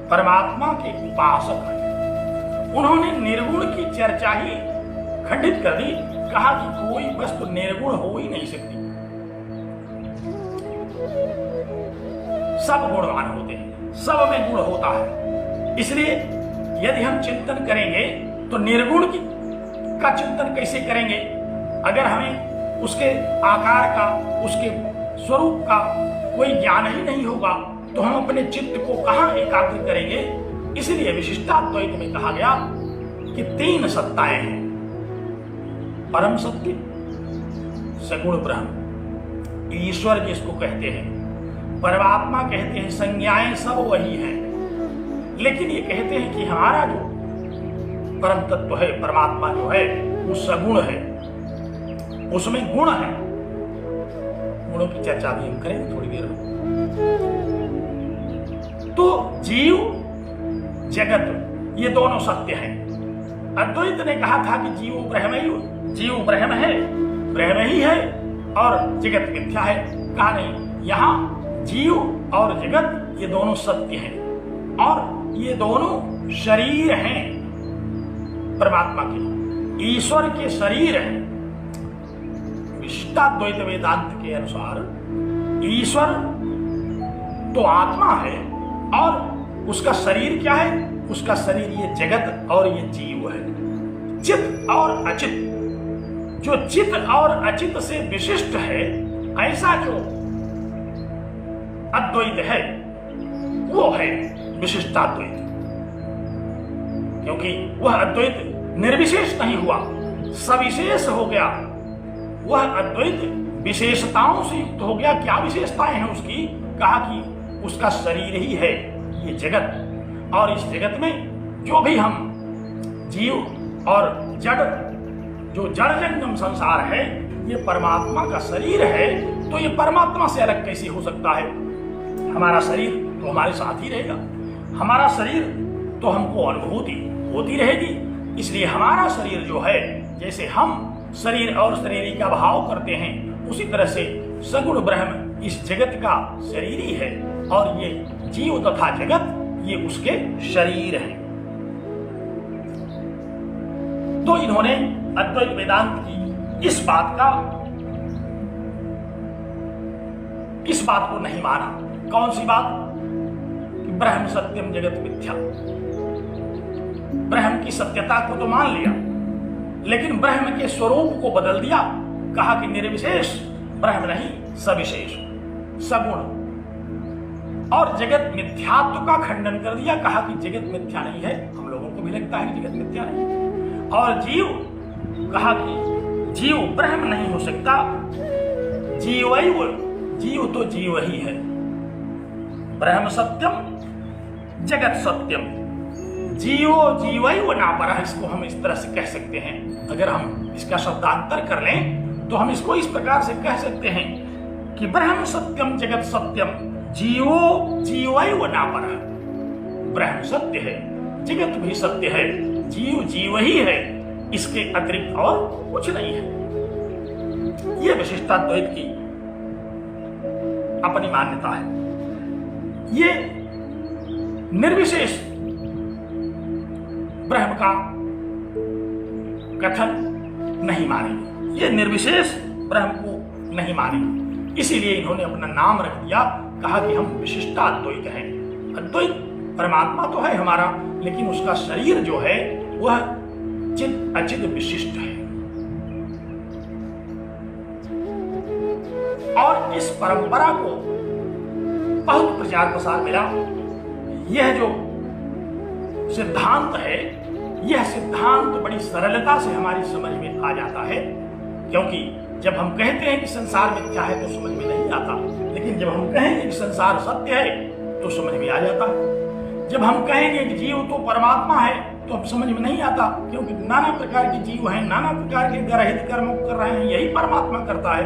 परमात्मा के उपासक हैं। उन्होंने निर्गुण की चर्चा ही खंडित कर दी। कहा कि कोई वस्तु निर्गुण हो ही नहीं सकती, सब गुणवान होते हैं, सब में गुण होता है। इसलिए यदि हम चिंतन करेंगे तो निर्गुण का चिंतन कैसे करेंगे? अगर हमें उसके आकार का, उसके स्वरूप का कोई ज्ञान ही नहीं होगा तो हम अपने चित्त को कहां एकाग्र करेंगे? इसलिए विशिष्टाद्वैत में कहा गया कि 3 सत्ताएं हैं। परम सत्य, सगुण ब्रह्म, ईश्वर जिसको कहते हैं, परमात्मा कहते हैं, संज्ञाएं सब वही हैं। लेकिन ये कहते हैं कि हमारा जो परम तत्व है, परमात्मा जो है, वो सगुण है, उसमें गुण है। गुणों की चर्चा भी हम करेंगे थोड़ी देर में। तो जीव, जगत, ये दोनों सत्य हैं। अद्वैत ने कहा था कि जीव ब्रह्म है, ब्रह्म ही है और जगत मिथ्या है। कहा नहीं, यहाँ जीव और जगत ये दोनों सत्य हैं और ये दोनों शरीर हैं परमात्मा के, ईश्वर के शरीर हैं। विशिष्टाद्वैत वेदांत के अनुसार ईश्वर तो आत्मा है और उसका शरीर क्या है? उसका शरीर ये जगत और ये जीव है। चित और अचित, जो चित और अचित से विशिष्ट है, ऐसा जो अद्वैत है वो है विशिष्टाद्वैत। क्योंकि वह अद्वैत निर्विशेष नहीं हुआ, सविशेष हो गया। वह अद्वैत विशेषताओं से युक्त हो गया। क्या विशेषताएं हैं उसकी? कहा कि उसका शरीर ही है ये जगत, और इस जगत में जो भी हम जीव और जड़, जो जड़ जंगम संसार है, ये परमात्मा का शरीर है। तो ये परमात्मा से अलग कैसे हो सकता है? हमारा शरीर तो हमारे साथ ही रहेगा, हमारा शरीर तो हमको अनुभूति होती रहेगी। इसलिए हमारा शरीर जो है, जैसे हम शरीर और शरीरी का भाव करते हैं, उसी तरह से सगुण ब्रह्म इस जगत का शरीर ही है और ये जीव तथा जगत ये उसके शरीर हैं। तो इन्होंने अद्वैत वेदांत की इस बात को नहीं माना। कौन सी बात? कि ब्रह्म सत्यम जगत मिथ्या। ब्रह्म की सत्यता को तो मान लिया, लेकिन ब्रह्म के स्वरूप को बदल दिया। कहा कि निर्विशेष ब्रह्म नहीं, सविशेष, सगुण। और जगत मिथ्यात्व का खंडन कर दिया। कहा कि जगत मिथ्या नहीं है, हम लोगों को भी लगता है कि जगत मिथ्या नहीं है। और जीव, कहा कि जीव ब्रह्म नहीं हो सकता, जीव तो जीव ही है। ब्रह्म सत्यम जगत सत्यम, जीवो जीवैव नापरः, इसको हम इस तरह से कह सकते हैं। अगर हम इसका शब्दांतर कर लें तो हम इसको इस प्रकार से कह सकते हैं कि ब्रह्म सत्यम जगत सत्यम, जीवो जीवैव नापरः। ब्रह्म सत्य है, जगत भी सत्य है, जीव जीव ही है, इसके अतिरिक्त और कुछ नहीं है। यह विशिष्टाद्वैत की अपनी मान्यता है। ये निर्विशेष ब्रह्म का कथन नहीं मानेंगे, ये निर्विशेष ब्रह्म को नहीं मानेंगे। इसीलिए इन्होंने अपना नाम रख दिया, कहा कि हम विशिष्टाद्वैत हैं। अद्वैत परमात्मा तो है हमारा, लेकिन उसका शरीर जो है वह चित अचित विशिष्ट है। और इस परंपरा को बहुत प्रचार प्रसार मिला। यह जो सिद्धांत है, यह सिद्धांत बड़ी सरलता से हमारी समझ में आ जाता है। क्योंकि जब हम कहते हैं कि संसार मिथ्या है तो समझ में नहीं आता, लेकिन जब हम कहेंगे कि संसार सत्य है तो समझ में आ जाता है। जब हम कहेंगे कि जीव तो परमात्मा है तो अब समझ में नहीं आता, क्योंकि नाना प्रकार के जीव हैं, नाना प्रकार के गरहित कर्म कर रहे हैं, यही परमात्मा करता है।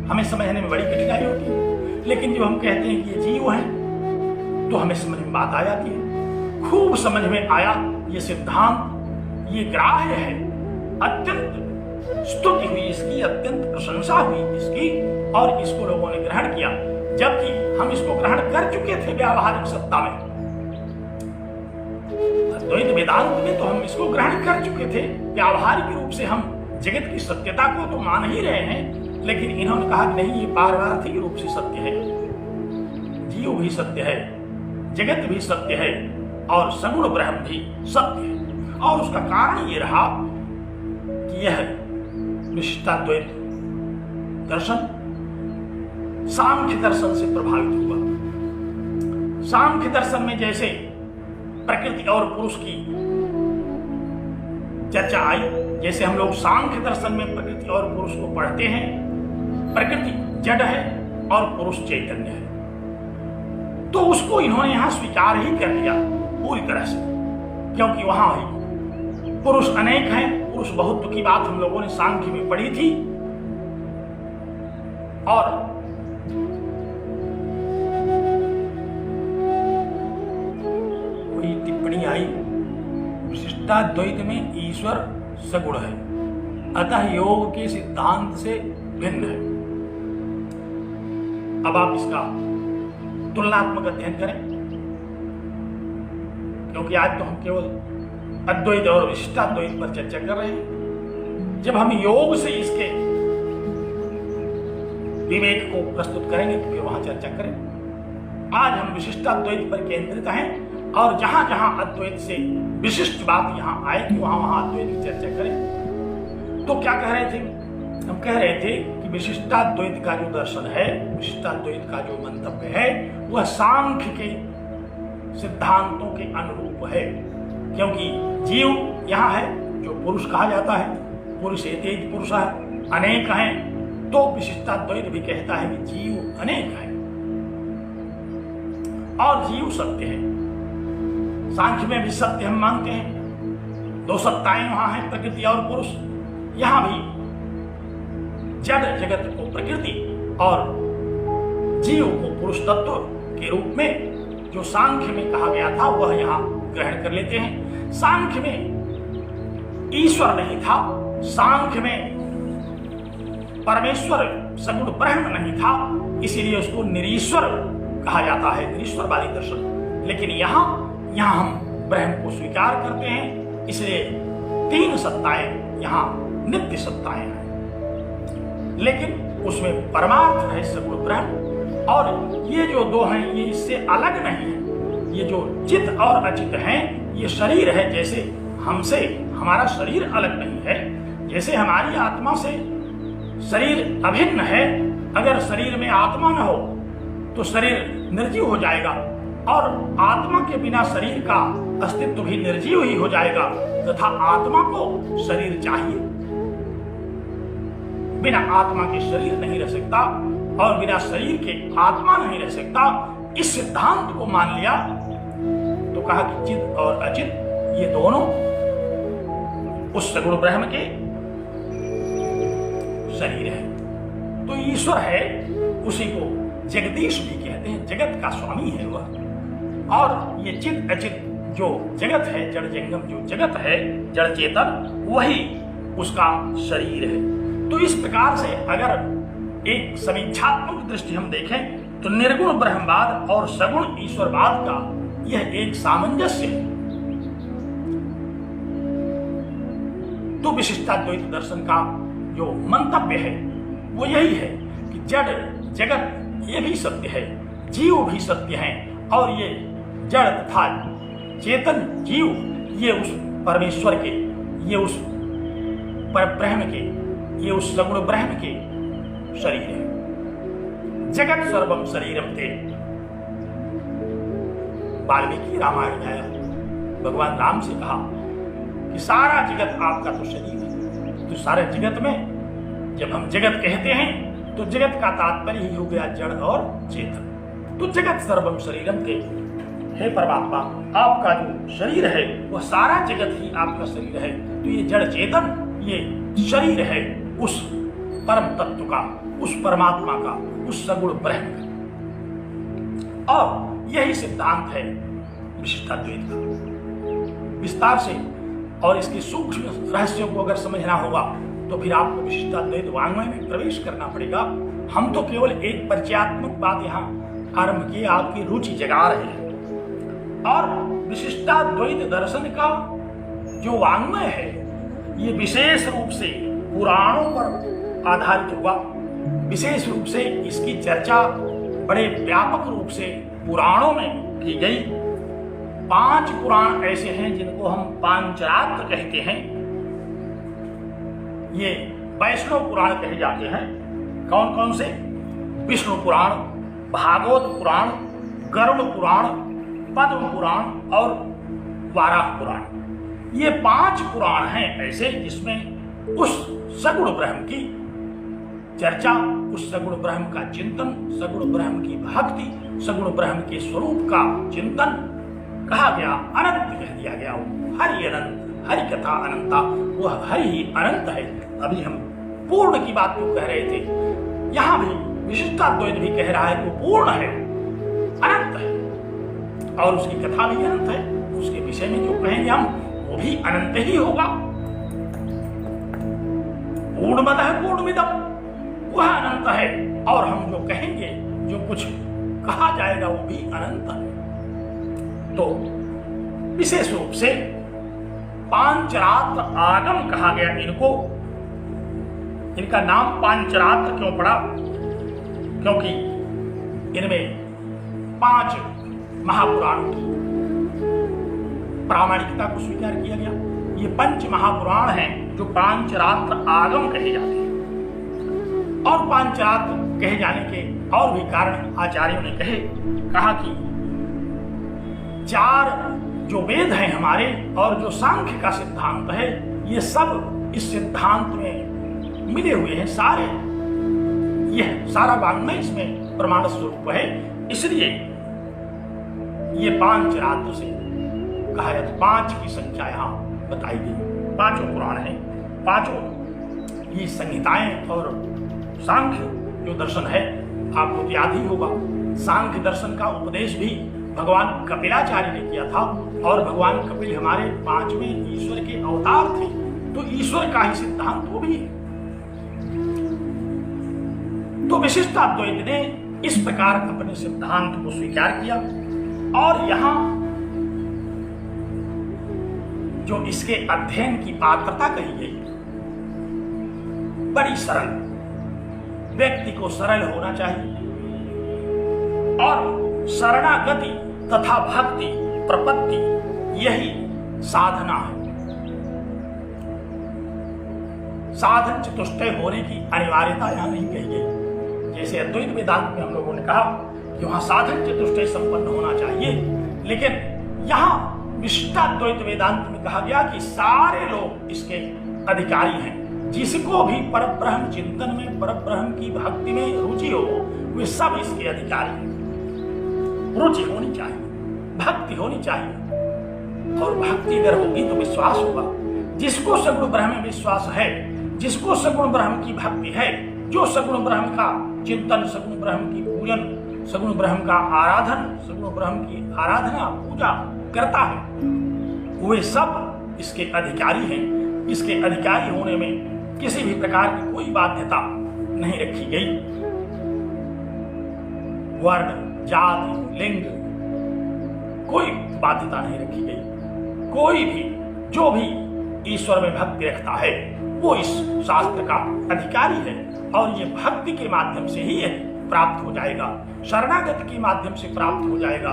हमें समझने में बड़ी कठिनाई होती है। लेकिन जब हम कहते हैं कि ये जीव हैं तो हमें समझ में बात आ जाती है। खूब समझ में आया ये सिद्धांत, ये ग्राह्य है। अत्यंत स्तुति हुई इसकी, अत्यंत प्रशंसा हुई इसकी, और इसको लोगों ने ग्रहण किया, जबकि हम इसको ग्रहण कर चुके थे व्यावहारिक सत्ता में। अद्वैत वेदांत में तो हम इसको ग्रहण कर चुके थे, व्यावहारिक रूप से हम जगत की सत्यता को तो मान ही रहे हैं। लेकिन इन्होंने कहा कि नहीं, ये पारमार्थिक रूप से सत्य है, जीव भी सत्य है, जगत भी सत्य है, और सगुण ब्रह्म भी सत्य है। और उसका कारण ये रहा कि यह विशिष्टाद्वैत दर्शन सांख्य दर्शन से प्रभावित हुआ। सांख्य दर्शन में जैसे प्रकृति और पुरुष की चर्चा आई, जैसे हम लोग सांख्य दर्शन में प्रकृति और पुरुष को पढ़ते हैं, प्रकृति जड़ है और पुरुष चैतन्य है, तो उसको इन्होंने यहां स्वीकार ही कर लिया पूरी तरह से, क्योंकि वहां ही पुरुष अनेक हैं। पुरुष बहुत्व की बात हम लोगों ने सांख्य में पढ़ी थी, और कोई टिप्पणी आई विशिष्टाद्वैत में ईश्वर सगुण है, अतः योग के सिद्धांत से भिन्न है। अब आप इसका तुलनात्मक अध्ययन करें, क्योंकि आज तो हम केवल अद्वैत और विशिष्टाद्वैत पर चर्चा कर रहे हैं। जब हम योग से इसके विवेक को प्रस्तुत करेंगे तो फिर वहां चर्चा करें। आज हम विशिष्टाद्वैत पर केंद्रित हैं, और जहां जहां अद्वैत से विशिष्ट बात यहां आएगी वहां वहां अद्वैत की चर्चा करें। तो क्या कह रहे थे हम? कह रहे थे कि विशिष्टाद्वैत का जो दर्शन है, विशिष्टाद्वैत का जो मंतव्य है, वह सांख्य के सिद्धांतों के अनुरूप है, क्योंकि जीव यहां है जो पुरुष कहा जाता है, पुरुष एतेज पुरुष है, अनेक हैं, तो विशिष्टाद्वैत भी कहता है कि जीव अनेक है और जीव सत्य है। सांख्य में भी सत्य हम मानते हैं, दो सत्ताएं वहां हैं, प्रकृति और पुरुष। यहां भी जड़ जगत को प्रकृति और जीव को पुरुष तत्व के रूप में जो सांख्य में कहा गया था वह यहां ग्रहण कर लेते हैं। सांख्य में ईश्वर नहीं था, सांख्य में परमेश्वर सगुण ब्रह्म नहीं था, इसीलिए उसको निरीश्वर कहा जाता है, निरीश्वरवादी दर्शन। लेकिन यहां हम ब्रह्म को स्वीकार करते हैं, इसलिए तीन सत्ताएं यहां नित्य सत्ताएं हैं, लेकिन उसमें परमार्थ है सगुण ब्रह्म, और ये जो दो हैं ये इससे अलग नहीं है। ये जो चित और अचित हैं, ये शरीर है, जैसे हमसे हमारा शरीर अलग नहीं है, जैसे हमारी आत्मा से शरीर अभिन्न है। अगर शरीर में आत्मा न हो तो शरीर निर्जीव हो जाएगा, और आत्मा के बिना शरीर का अस्तित्व भी निर्जीव ही हो जाएगा, तथा आत्मा को शरीर चाहिए। बिना आत्मा के शरीर नहीं रह सकता, और बिना शरीर के आत्मा नहीं रह सकता। इस सिद्धांत को मान लिया तो कहा कि चित और अचित ये दोनों उस सगुण ब्रह्म के शरीर है। तो ईश्वर है, उसी को जगदीश भी कहते हैं, जगत का स्वामी है वह। और ये चित अचित जो जगत है, जड़ जंगम जो जगत है, जड़ चेतन, वही उसका शरीर है। तो इस प्रकार से अगर एक समीक्षात्मक दृष्टि हम देखें तो निर्गुण ब्रह्मवाद और सगुण ईश्वरवाद का यह एक सामंजस्य है। तो विशिष्टाद्वैत दर्शन का जो मंतव्य है वो यही है कि जड़ जगत ये भी सत्य है, जीव भी सत्य हैं, और ये जड़ तथा चेतन जीव ये उस परमेश्वर के, ये उस परब्रह्म के, ये उस सगुण ब्रह्म के शरीर है। जगत सर्वम शरीरम ते, वाल्मीकि रामायण आया, भगवान राम से कहा कि सारा जगत आपका तो शरीर है। तो सारे जगत में जब हम जगत कहते हैं तो जगत का तात्पर्य ही हो गया जड़ और चेतन। तो जगत सर्वम शरीरम ते, हे परमात्मा आपका जो शरीर है वह सारा जगत ही आपका शरीर है। तो ये जड़ चेतन ये शरीर है उस परम तत्व का, उस परमात्मा का, उस सगुण ब्रह्म का। और यही सिद्धांत है विशिष्टाद्वैत का। विस्तार से और इसके सूक्ष्म रहस्यों को अगर समझना होगा तो फिर आपको विशिष्टाद्वैत वाङ्मय में प्रवेश करना पड़ेगा। हम तो केवल एक परिचयात्मक बात यहाँ आरंभ की, आपकी रुचि जगा रहे हैं। और विशिष्टाद्वैत दर्शन का जो वाङ्मय है ये विशेष रूप से पुराणों पर आधारित हुआ। विशेष रूप से इसकी चर्चा बड़े व्यापक रूप से पुराणों में की गई। 5 पुराण ऐसे हैं जिनको हम पांचरात्र कहते हैं। ये वैष्णव पुराण कहे जाते हैं। कौन कौन से? विष्णु पुराण, भागवत पुराण, गरुड़ पुराण, पद्म पुराण और वाराह पुराण। ये 5 पुराण हैं ऐसे जिसमें उस सगुण ब्रह्म की चर्चा, उस सगुण ब्रह्म का चिंतन, सगुण ब्रह्म की भक्ति, सगुण ब्रह्म के स्वरूप का चिंतन कहा गया, अनंत कह दिया गया। हरि अनंत, हरि कथा अनंता, वह हरि ही अनंत है। अभी हम पूर्ण की बात क्यों कह रहे थे, यहां भी विशिष्टाद्वैत भी कह रहा है वो पूर्ण है, अनंत है और उसकी कथा भी अनंत है। उसके विषय में जो कहेंगे हम वो भी अनंत ही होगा। पूर्णमदः पूर्णमिदम्, वह अनंत है और हम जो कहेंगे, जो कुछ कहा जाएगा वो भी अनंत है। तो विशेष रूप से पांचरात्र आगम कहा गया इनको। इनका नाम पांचरात्र क्यों पड़ा? क्योंकि इनमें 5 महापुराणों की प्रामाणिकता को स्वीकार किया गया। ये 5 महापुराण हैं जो पांचरात्र आगम कहे जाते हैं। और पांचरात्र कहे जाने के और भी कारण आचार्यों ने कहा कि 4 जो वेद हैं हमारे और जो सांख्य का सिद्धांत है, ये सब इस सिद्धांत में मिले हुए हैं। सारे यह सारा वाङ्मय इसमें प्रमाण स्वरूप है। इसलिए ये पांचरात्र से कहा जाता है। 5 की संख्या यहाँ बताई गई। 5 पुराण हैं, 5 ये संहिताएं। और सांख्य जो दर्शन है आपको याद ही होगा, सांख्य दर्शन का उपदेश भी भगवान कपिलाचार्य ने किया था। और भगवान कपिल हमारे 5वें ईश्वर के अवतार थे, तो ईश्वर का ही सिद्धांत वो भी है। तो विशिष्टाद्वैत ने इस प्रकार अपने सिद्धांत को स्वीकार किया। और यहां जो इसके अध्ययन की पात्रता कही गई, बड़ी सरल, व्यक्ति को सरल होना चाहिए और शरणागति तथा भक्ति प्रपत्ति यही साधना है। साधन चतुष्टय होने की अनिवार्यता यहां नहीं कही गई। जैसे अद्वैत वेदांत में हम लोगों ने कहा कि वहां साधन चतुष्टय संपन्न होना चाहिए, लेकिन यहां विशिष्टाद्वैत वेदांत में कहा गया कि सारे लोग इसके अधिकारी हैं। जिसको भी परब्रह्म चिंतन में, परब्रह्म की भक्ति में रुचि हो, वे सब इसके अधिकारी हैं। रुचि होनी चाहिए, भक्ति होनी चाहिए, और भक्ति अगर होगी तो विश्वास होगा। जिसको सगुण ब्रह्म में विश्वास है, जिसको सगुण ब्रह्म की भक्ति है, जो सगुण ब्रह्म का चिंतन, सगुण ब्रह्म की पूजन, सगुण ब्रह्म का आराधन, सगुण ब्रह्म की आराधना पूजा करता है, वे सब इसके अधिकारी हैं। इसके अधिकारी होने में किसी भी प्रकार की कोई बाध्यता नहीं रखी गई। वर्ण, जाति, लिंग, कोई बाध्यता नहीं रखी गई। कोई भी जो भी ईश्वर में भक्ति रखता है वो इस शास्त्र का अधिकारी है, और ये भक्ति के माध्यम से ही प्राप्त हो जाएगा, शरणागति के माध्यम से प्राप्त हो जाएगा।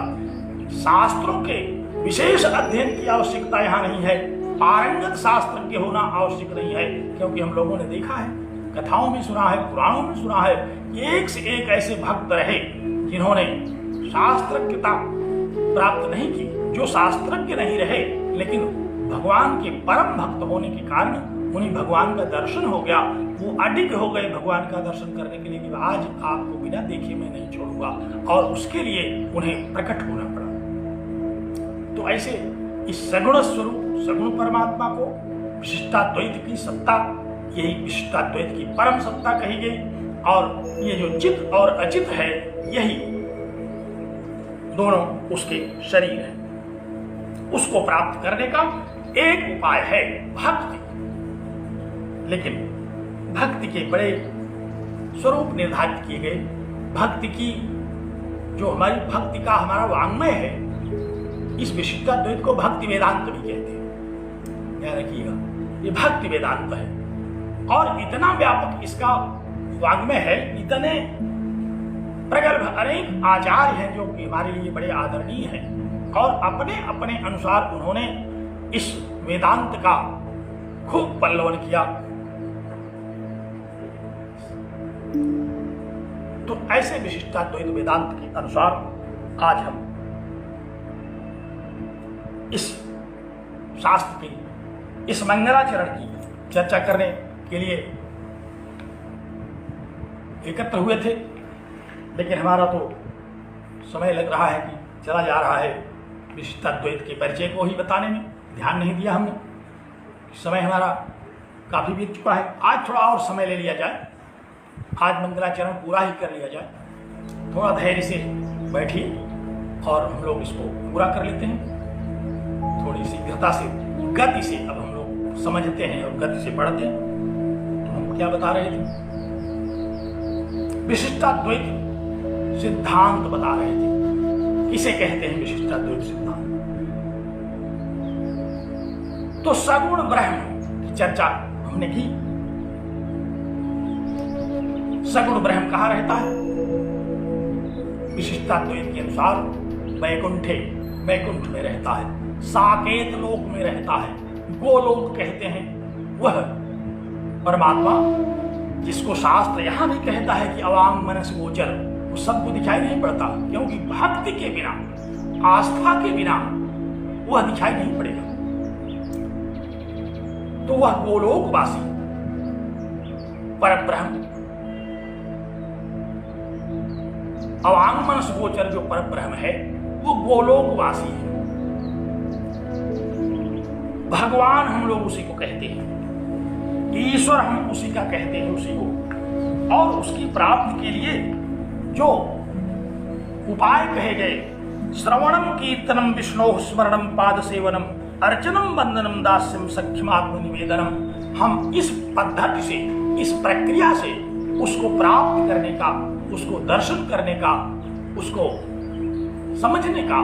शास्त्रों के विशेष अध्ययन की आवश्यकता यहाँ नहीं है, पारंगत शास्त्रज्ञ होना आवश्यक नहीं है, क्योंकि हम लोगों ने देखा है, कथाओं में सुना है, पुराणों में सुना है, एक से एक ऐसे भक्त रहे जिन्होंने शास्त्रज्ञता प्राप्त नहीं की, जो शास्त्रज्ञ नहीं रहे, लेकिन भगवान के परम भक्त होने के कारण उन्हें भगवान का दर्शन हो गया। वो अडिग हो गए भगवान का दर्शन करने के लिए कि आज आपको बिना देखे मैं नहीं छोड़ूंगा, और उसके लिए उन्हें प्रकट होना पड़ा। तो ऐसे इस सगुण स्वरूप, सगुण परमात्मा को विशिष्टाद्वैत की सत्ता, यही विशिष्टाद्वैत की परम सत्ता कही गई। और ये जो चित और अचित है, यही दोनों उसके शरीर है। उसको प्राप्त करने का एक उपाय है भक्ति। लेकिन भक्ति के बड़े स्वरूप निर्धारित किए गए। भक्ति की जो हमारी भक्ति का हमारा वाङ्मय है, इस विशिष्टाद्वैत को भक्ति वेदांत भी कहते हैं, याद रखिएगा, ये भक्ति वेदांत है। और इतना व्यापक इसका वाङ्मय है, इतने प्रगल्भ अनेक आचार्य हैं जो कि हमारे लिए बड़े आदरणीय हैं। और अपने अपने अनुसार उन्होंने इस वेदांत का खूब पल्लवन किया। तो ऐसे विशिष्टाद्वैत वेदांत के अनुसार आज हम इस शास्त्र की इस मंगलाचरण की चर्चा करने के लिए एकत्र हुए थे, लेकिन हमारा तो समय लग रहा है कि चला जा रहा है विशिष्टाद्वैत के परिचय को ही बताने में, ध्यान नहीं दिया हमने। समय हमारा काफी बीत चुका है, आज थोड़ा और समय ले लिया जाए, आज मंगलाचरण पूरा ही कर लिया जाए। थोड़ा धैर्य से बैठिए और हम लोग इसको पूरा कर लेते हैं। थोड़ी शीघ्रता से, गति से अब हम लोग समझते हैं और गति से पढ़ते हैं। तो हम क्या बता रहे थे? विशिष्टाद्वैत सिद्धांत बता रहे थे। किसे कहते हैं विशिष्टाद्वैत सिद्धांत? तो सगुण ब्रह्म की चर्चा हमने की। सगुण ब्रह्म कहाँ रहता है? विशिष्टाद्वैत के अनुसार वैकुंठ में रहता है, साकेत लोक में रहता है, गोलोक कहते हैं। वह परमात्मा जिसको शास्त्र यहां भी कहता है कि अवांग मनस गोचर, वो सबको दिखाई नहीं पड़ता, क्योंकि भक्ति के बिना, आस्था के बिना वह दिखाई नहीं पड़ेगा। तो वह गोलोकवासी परब्रह्म, अवांग मनस गोचर जो परब्रह्म है वो गोलोकवासी है। भगवान हम लोग उसी को कहते हैं, ईश्वर हम उसी का कहते हैं, उसी को। और उसकी प्राप्ति के लिए जो उपाय कहे गए, श्रवणम कीर्तनम विष्णु स्मरणम पाद सेवनम अर्चनम वंदनम दास्यम सख्यम आत्मनिवेदनम, हम इस पद्धति से, इस प्रक्रिया से उसको प्राप्त करने का, उसको दर्शन करने का, उसको समझने का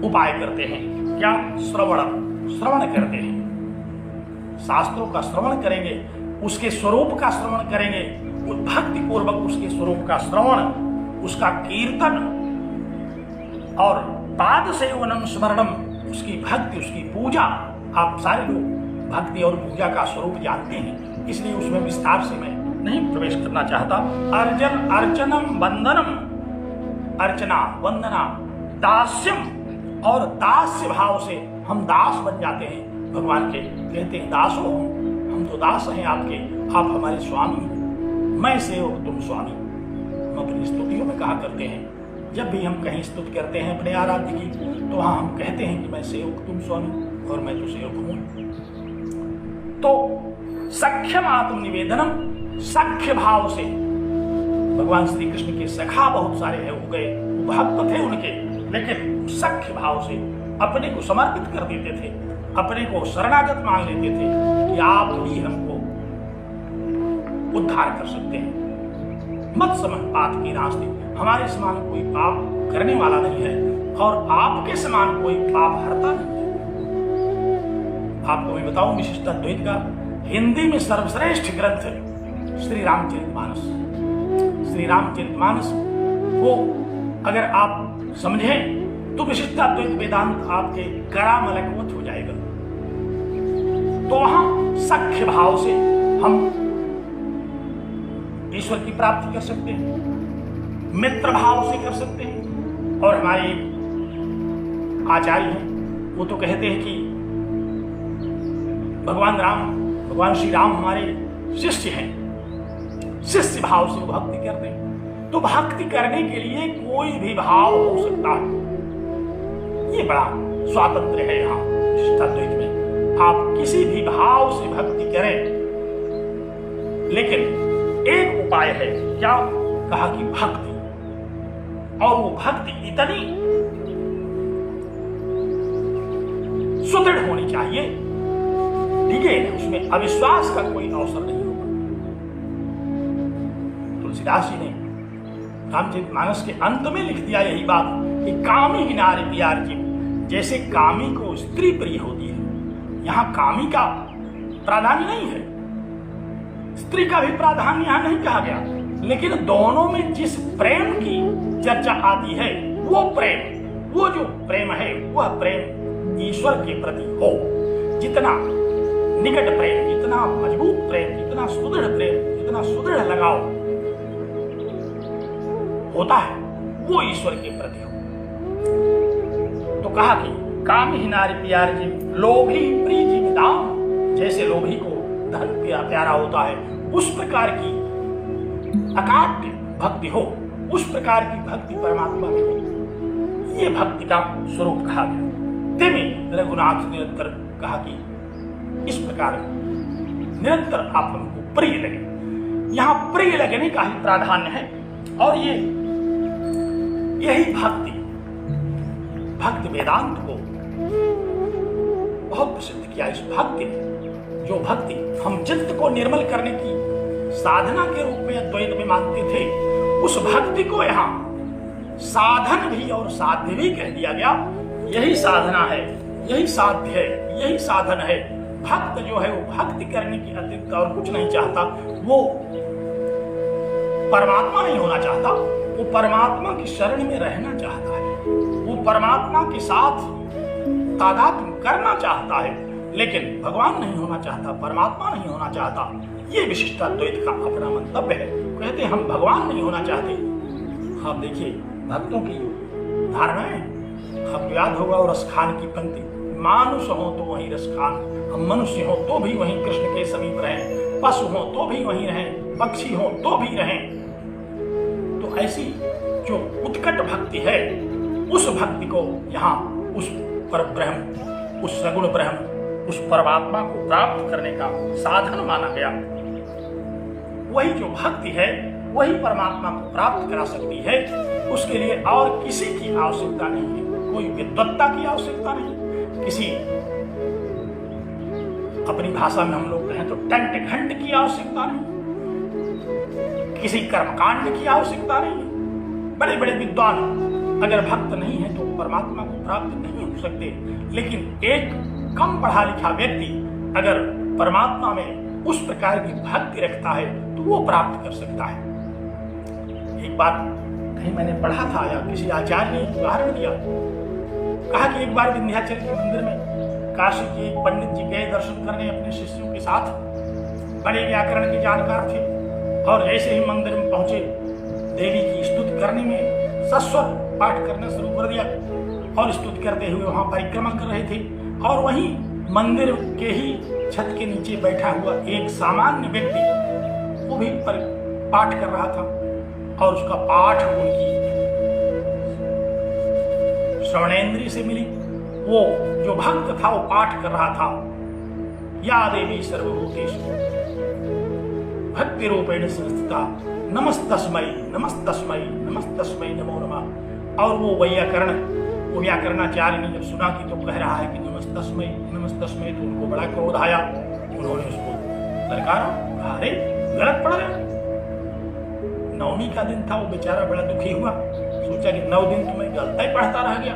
उपाय करते हैं। क्या? श्रवण करते हैं, शास्त्रों का श्रवण करेंगे, उसके स्वरूप का श्रवण करेंगे, भक्ति पूर्वक उसके स्वरूप का श्रवण, उसका कीर्तन और पाद सेवनम स्मरणम, उसकी भक्ति, उसकी पूजा। आप सारे लोग भक्ति और पूजा का स्वरूप जानते हैं, इसलिए उसमें विस्तार से मैं नहीं प्रवेश करना चाहता। अर्चनम वंदनम, अर्चना वंदना, दास्यम, और दास्य भाव से हम दास बन जाते हैं भगवान के। कहते हैं दासो, हम तो दास हैं आपके, आप हमारे स्वामी हो, मैं सेवक तुम स्वामी। हम अपनी स्तुतियों में कहा करते हैं, जब भी हम कहीं स्तुति करते हैं अपने आराध्य की, तो वहां हम कहते हैं कि मैं सेवक तुम स्वामी और मैं तो सेवक हूं। तो सख्यम आत्मनिवेदनम, सख्य भाव से भगवान श्री कृष्ण के सखा बहुत सारे हैं, हो गए, भक्त थे उनके, लेकिन सख्य भाव से अपने को समर्पित कर देते थे, अपने को शरणागत मान लेते थे कि आप ही हमको उद्धार कर सकते हैं। मत समझ पात की रास्ते, हमारे समान कोई पाप करने वाला नहीं है और आपके समान कोई पाप हरता नहीं है। आपको मैं बताऊं, विशिष्टाद्वैत का हिंदी में सर्वश्रेष्ठ ग्रंथ श्री रामचरितमानस। श्री रामचरितमानस को अगर आप समझें तो विशिष्टाद्वैत वेदांत आपके करामलकवत हो जाएगा। तो वहां सख्य भाव से हम ईश्वर की प्राप्ति कर सकते हैं, मित्र भाव से कर सकते हैं। और हमारे आचार्य हैं, वो तो कहते हैं कि भगवान श्री राम हमारे शिष्य हैं, शिष्य भाव से वो भक्ति करते हैं। तो भक्ति करने के लिए कोई भी भाव हो सकता है, ये बड़ा स्वातंत्र्य है यहाँ विशिष्टाद्वैत में। आप किसी भी भाव से भक्ति करें, लेकिन एक उपाय है। क्या? कहा कि भक्ति, और वो भक्ति इतनी सुदृढ़ होनी चाहिए, टिके, उसमें अविश्वास का कोई अवसर नहीं होगा। तुलसीदास जी ने रामचरितमानस के अंत में लिख दिया यही बात कि कामी ही नारी प्यार की, जैसे कामी को स्त्री प्रिय होती है, यहां कामी का प्राधान्य नहीं है, स्त्री का भी प्राधान्य यहां नहीं कहा गया, लेकिन दोनों में जिस प्रेम की चर्चा आती है वो प्रेम वो जो प्रेम है वह प्रेम ईश्वर के प्रति हो। जितना निकट प्रेम, जितना मजबूत प्रेम, जितना सुदृढ़ प्रेम, जितना सुदृढ़ लगाव होता है वो ईश्वर के प्रति हो। तो कहा कि काम ही नारी प्यार जी, लोभी प्रिय जी दाम। जैसे लोभी को धन प्यारा होता है उस प्रकार की अकाट्य भक्ति हो, उस प्रकार की भक्ति परमात्मा में हो। ये भक्ति का स्वरूप कहा गया। तेमें रघुनाथ निरंतर कहा कि इस प्रकार निरंतर आप हमको प्रिय लगे। यहां प्रिय लगने का ही प्राधान्य है। और यही भक्ति वेदांत को बहुत प्रसिद्ध किया। इस भक्ति जो भक्ति हम चित्त को निर्मल करने की साधना के रूप में अद्वैत में मानते थे, उस भक्ति को यहाँ साधन भी और साध्य भी कह दिया गया। यही साधना है, यही साध्य है, यही साधन है। भक्त जो है वो भक्ति करने की अतिरिक्त और कुछ नहीं चाहता। वो परमात्मा नहीं होना चाहता, वो परमात्मा की शरण में रहना चाहता है, वो परमात्मा के साथ तादात्म्य करना चाहता है, लेकिन भगवान नहीं होना चाहता, परमात्मा नहीं होना चाहता। ये विशिष्टाद्वैत का अपना मंतव्य है। कहते हैं हम भगवान नहीं होना चाहते। आप देखिए भक्तों की धारणाएं, आपको याद होगा और रसखान की पंक्ति, मानुष हो तो वहीं रसखान, हम मनुष्य हो तो भी वहीं कृष्ण के समीप रहें, पशु हो तो भी वहीं रहें, पक्षी हो तो भी रहें। तो ऐसी जो उत्कट भक्ति है, उस भक्ति को यहाँ उस परब्रह्म, उस सगुण ब्रह्म, उस परमात्मा को प्राप्त करने का साधन माना गया। वही जो भक्ति है वही परमात्मा को प्राप्त करा सकती है। उसके लिए और किसी की आवश्यकता नहीं है, कोई विद्वत्ता की आवश्यकता नहीं, किसी अपनी भाषा में हम लोग कहें तो टंट घंट की आवश्यकता नहीं, किसी कर्मकांड की आवश्यकता नहीं। बड़े बड़े विद्वान अगर भक्त नहीं है तो परमात्मा को प्राप्त नहीं हो सकते। लेकिन एक कम पढ़ा लिखा व्यक्ति अगर परमात्मा में उस प्रकार की भक्ति रखता है तो वो प्राप्त कर सकता है। एक बार कहीं मैंने पढ़ा था या किसी आचार्य ने उदाहरण दिया, कहा कि एक बार विंध्याचल के मंदिर में काशी के एक पंडित जी गए दर्शन करने अपने शिष्यों के साथ। बड़े व्याकरण के जानकार थे और जैसे ही मंदिर में पहुंचे देवी की स्तुति करने में सस्वर पाठ करना शुरू कर दिया और स्तुति करते हुए वहां परिक्रमा कर रहे थे। और वहीं मंदिर के ही छत के नीचे बैठा हुआ एक सामान्य व्यक्ति वो भी पाठ कर रहा था और उसका पाठ उनकी श्रवणेन्द्रिय से मिली। वो जो भक्त था वो पाठ कर रहा था, या देवी सर्वभूतेषु भक्ति रूपेण संस्थिता नमस्तस्मै नमस्तस्मै नमस्तस्मै नमो नमः। और वो व्याकरणाचार्य ने जब सुना कि तो कह रहा है कि नमस्तस्मै नमस्तस्मै, तो उनको बड़ा क्रोध आया। उन्होंने उसको ललकारा, कहा अरे गलत पढ़ रहे। नवमी का दिन था, वो बेचारा बड़ा दुखी हुआ, सोचा कि 9 दिन तो मैं गलत ही पढ़ता रह गया।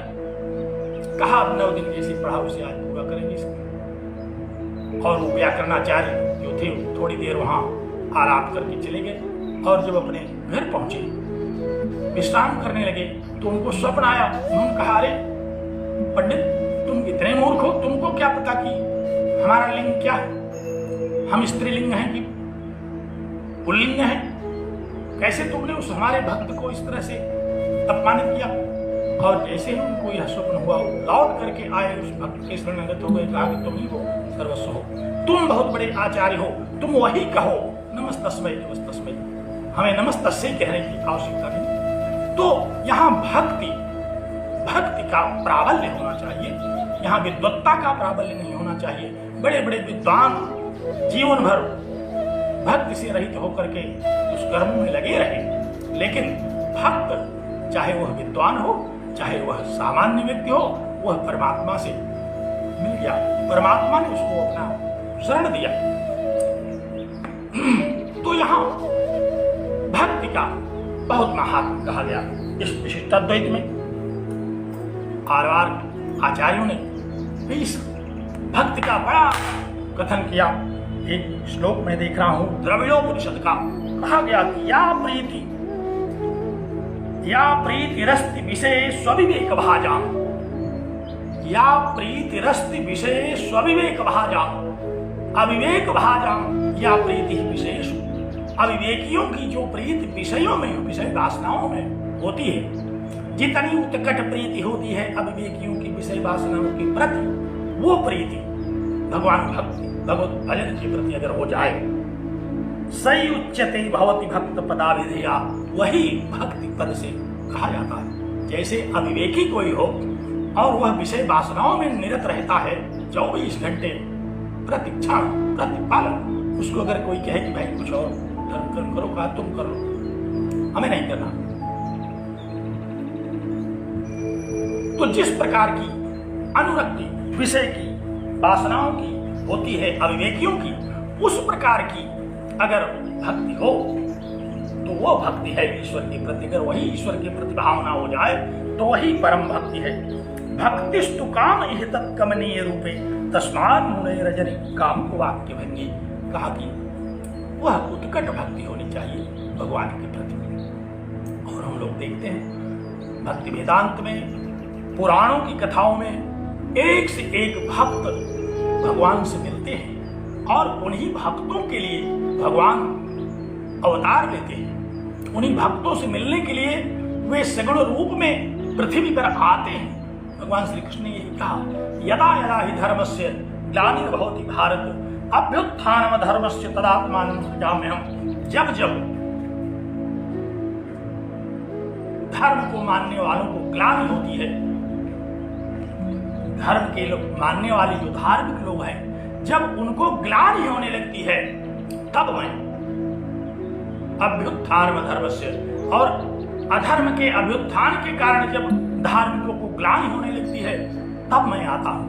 कहा अब 9 दिन जैसे पढ़ा उसे आज पूरा करेंगे इसको। और वो व्याकरणाचार्य जो थे थोड़ी देर वहां आराम करके चले गए और जब अपने घर पहुंचे विश्राम करने लगे तो उनको स्वप्न आया। उन्होंने कहा अरे पंडित तुम इतने मूर्ख हो, तुमको क्या पता कि हमारा लिंग क्या है, हम स्त्रीलिंग हैं कि पुल्लिंग हैं? कैसे तुमने उस हमारे भक्त को इस तरह से अपमानित किया? और जैसे ही उनको यह स्वप्न हुआ लौट करके आए, उस भक्त के शरणागत हो गए, कहा कि तुम ही हो सर्वस्व हो, तुम बहुत बड़े आचार्य हो, तुम वही कहो नमस्तस्मै नमस्तस्मै, हमें नमस्तस्मै कहने की आवश्यकता नहीं। तो यहाँ भक्ति का प्राबल्य होना चाहिए, यहाँ विद्वत्ता का प्राबल्य नहीं होना चाहिए। बड़े बड़े विद्वान जीवन भर भक्ति से रहित होकर के दुष्कर्मों में लगे रहे, लेकिन भक्त चाहे वह विद्वान हो चाहे वह सामान्य व्यक्ति हो, वह परमात्मा से मिल गया, परमात्मा ने उसको अपना शरण दिया। तो यहाँ भक्ति का बहुत महात्म कहा गया इस विशिष्टाद्वैत में। आरवार आचार्यों ने भी इस भक्ति का बड़ा कथन किया। एक श्लोक में देख रहा हूं द्रविड़ोपनिषद का, कहा गया कि या प्रीति या प्रीतिरस्ति विषय स्वविवेक भाजा, या प्रीतिरस्ति विषय स्वविवेक भाजा, अविवेक भाजा या प्रीति विषयेषु। अविवेकियों की जो प्रीति विषयों में, विषय वासनाओं में होती है, जितनी उत्कट प्रीति होती है अविवेकियों की विषय वासनाओं के प्रति, वो प्रीति भगवान भक्ति भगवत भजन के प्रति अगर हो जाए, सही उच्चते भवति भक्त पदाभिधेया, वही भक्ति पद से कहा जाता है। जैसे अविवेकी कोई हो और वह विषय वासनाओं में निरत रहता है 24 घंटे प्रतिक्षण प्रतिपालन, उसको अगर कोई कहे कि भाई कुछ और धर्म करो, कहा तुम कर लो, हमें नहीं करना। तो जिस प्रकार की अनुरक्ति विषय की वासनाओं की होती है अविवेकियों की, उस प्रकार की अगर भक्ति हो तो वो भक्ति है ईश्वर के प्रति। अगर वही ईश्वर के प्रति भावना हो जाए तो वही परम भक्ति है। भक्तिस्तु काम इह तत्कमनीय रूपे तस्मात् मुने रजनी काम को वाक्य भंगी। कहा कि वह उत्कट भक्ति होनी चाहिए भगवान के प्रति। और हम लोग देखते हैं भक्ति वेदांत में, पुराणों की कथाओं में एक से एक भक्त भगवान से मिलते हैं और उन्हीं भक्तों के लिए भगवान अवतार लेते हैं। उन्हीं भक्तों से मिलने के लिए वे सगुण रूप में पृथ्वी पर आते हैं। भगवान श्री कृष्ण ने यही कहा, यदा यदा हि धर्मस्य ग्लानिर्भवति भारत अभ्युत्थानम धर्मस्य तदात्मानं सृजाम्यहम्। जब जब धर्म को मानने वालों को ग्लानि होती है, धर्म के लोग मानने वाले जो धार्मिक लोग हैं, जब उनको ग्लानि होने लगती है, तब मैं अभ्युत्थान धर्मस्य, और अधर्म के अभ्युत्थान के कारण जब धार्मिकों को ग्लानि होने लगती है, तब मैं आता हूं।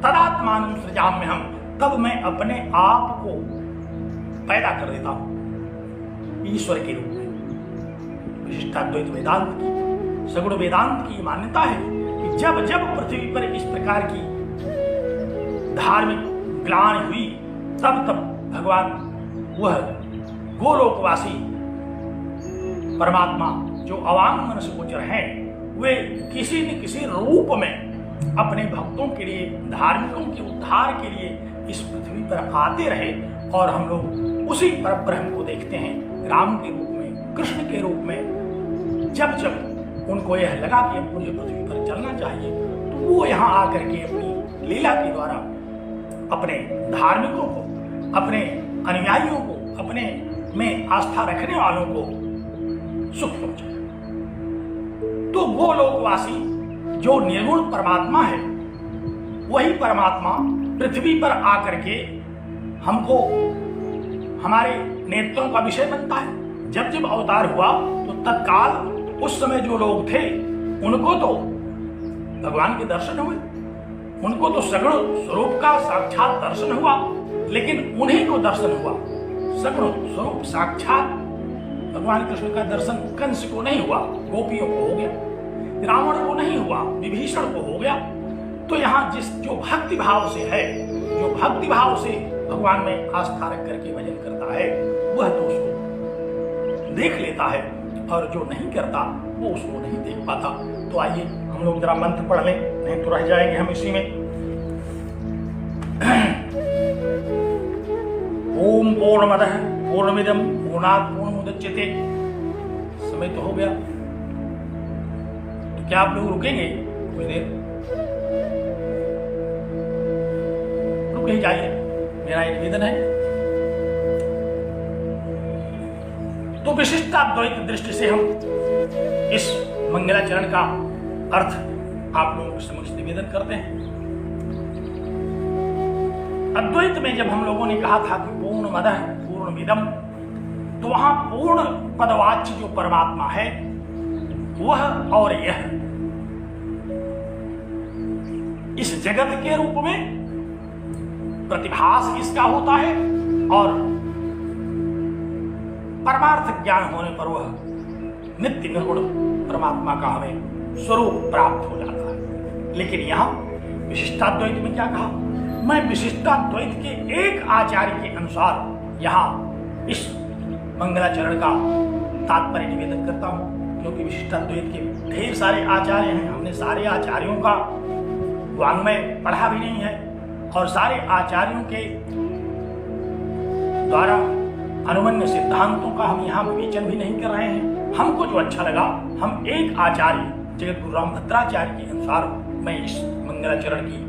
तदात्मानं सृजाम्यहम्, तब मैं अपने आप को पैदा कर देता हूं ईश्वर के रूप में। विशिष्टाद्वैत वेदांत की, सगुण वेदांत की मान्यता है कि जब जब पृथ्वी पर इस प्रकार की धार्मिक ग्लानि हुई, तब तब भगवान वह गोलोकवासी परमात्मा जो अवांग मनस गोचर हैं, वे किसी न किसी रूप में अपने भक्तों के लिए, धार्मिकों के उद्धार के लिए इस पृथ्वी पर आते रहे। और हम लोग उसी परब्रह्म को देखते हैं राम के रूप में, कृष्ण के रूप में। जब जब उनको यह लगा कि अब मुझे पृथ्वी पर चलना चाहिए, तो वो यहाँ आकर के अपनी लीला के द्वारा अपने धार्मिकों को, अपने अनुयायियों को, अपने में आस्था रखने वालों को सुख पहुंचाए। तो वो लोकवासी जो निर्गुण परमात्मा है, वही परमात्मा पृथ्वी पर आकर के हमको, हमारे नेत्रों का विषय बनता है। जब जब अवतार हुआ तो तत्काल उस समय जो लोग थे उनको तो भगवान के दर्शन हुए, उनको तो सगुण स्वरूप का साक्षात दर्शन हुआ। लेकिन उन्हीं को दर्शन हुआ, सगुण स्वरूप साक्षात भगवान कृष्ण का दर्शन कंस को नहीं हुआ, गोपियों को हो गया, रावण को नहीं हुआ, विभीषण को हो गया। तो यहाँ जो भक्ति भाव से है, जो भक्ति भाव से भगवान में आस्था रख करके भजन करता है, वह तो उसको देख लेता है, और जो नहीं करता वो उसको नहीं देख पाता। तो आइए हम लोग जरा मंत्र पढ़ लें, नहीं तो रह जाएंगे हम इसी में। ओम पूर्णमदः पूर्णमिदं पूर्णात् पूर्णमुदच्यते। समय तो हो गया, तो क्या आप लोग रुकेंगे कुछ देर? रुक ही जाइए, मेरा एक निवेदन है। तो विशिष्टाद्वैत दृष्टि से हम इस मंगलाचरण का अर्थ आप लोगों के समक्ष निवेदन करते हैं। अद्वैत में जब हम लोगों ने कहा था कि पूर्णमदः पूर्णमिदं, तो वहां पूर्ण पदवाच्य जो परमात्मा है वह और यह इस जगत के रूप में प्रतिभास इसका होता है, और परमार्थ ज्ञान होने पर वह नित्य निर्गुण परमात्मा का हमें स्वरूप प्राप्त हो जाता है। लेकिन यहां विशिष्टाद्वैत में क्या कहा? मैं विशिष्टाद्वैत के एक आचार्य के अनुसार यहां इस मंगलाचरण का तात्पर्य निवेदन करता हूं क्योंकि विशिष्टाद्वैत के ढेर सारे आचार्य हैं, हमने सारे आचार्यों का वाङ्मय पढ़ा भी नहीं है और सारे आचार्यों के द्वारा अनुमन्य सिद्धांतों का हम यहाँ विवेचन भी नहीं कर रहे हैं। हमको जो अच्छा लगा, हम एक आचार्य जगत गुरु रामभद्राचार्य के अनुसार मैं इस मंगलाचरण की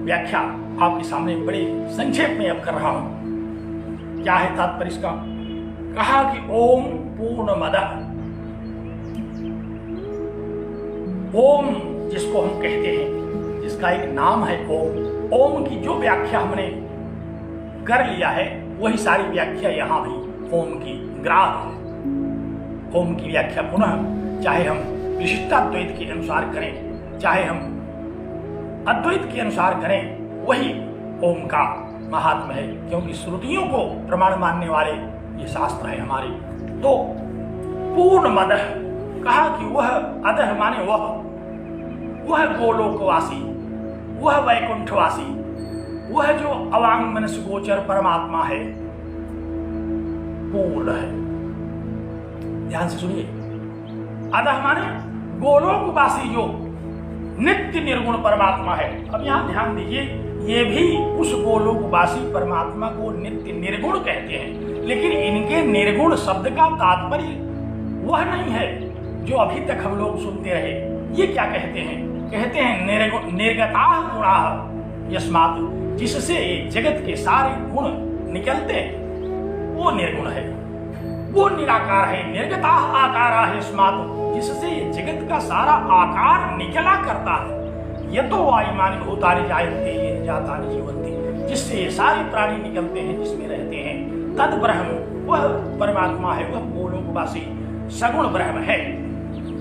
व्याख्या आपके सामने बड़े संक्षेप में अब कर रहा हूं। क्या है तात्पर्य इसका? कहा कि ओम पूर्णमदः, ओम जिसको हम कहते हैं, जिसका एक नाम है ओम, ओम की जो व्याख्या हमने कर लिया है वही सारी व्याख्या यहां भी ओम की ग्राह्य है। ओम की व्याख्या पुनः चाहे हम विशिष्टाद्वैत के अनुसार करें, चाहे हम अद्वैत के अनुसार करें, वही ओम का महात्म है, क्योंकि श्रुतियों को प्रमाण मानने वाले ये शास्त्र है हमारे। तो पूर्णमदः कहा कि वह अदह माने वह गोलोकवासी, वह वैकुंठवासी, वह जो अवांग मनस गोचर परमात्मा है, पूर्ण है। ध्यान से सुनिए, अदह माने गोलोकवासी जो नित्य निर्गुण परमात्मा है। अब यहां ध्यान दीजिए, ये भी उस गोलोकवासी परमात्मा को नित्य निर्गुण कहते हैं, लेकिन इनके निर्गुण शब्द का तात्पर्य वह नहीं है जो अभी तक हम लोग सुनते रहे। ये क्या कहते हैं? कहते हैं निर्गताः गुणाः यस्मात्, जिससे जगत के सारे गुण निकलते हैं, वो निर्गुण है, वो निराकार है। निर्गताः आकाराः यस्मात्, जिससे जगत का सारा आकार निकला करता है। यतो वायुमानि भूतानि जायन्ते येन जातानि जीवन्ति, जिससे ये सारे प्राणी निकलते हैं, जिसमें रहते हैं। तद ब्रह्म, वह परमात्मा है, वह गोलोकवासी सगुण ब्रह्म है,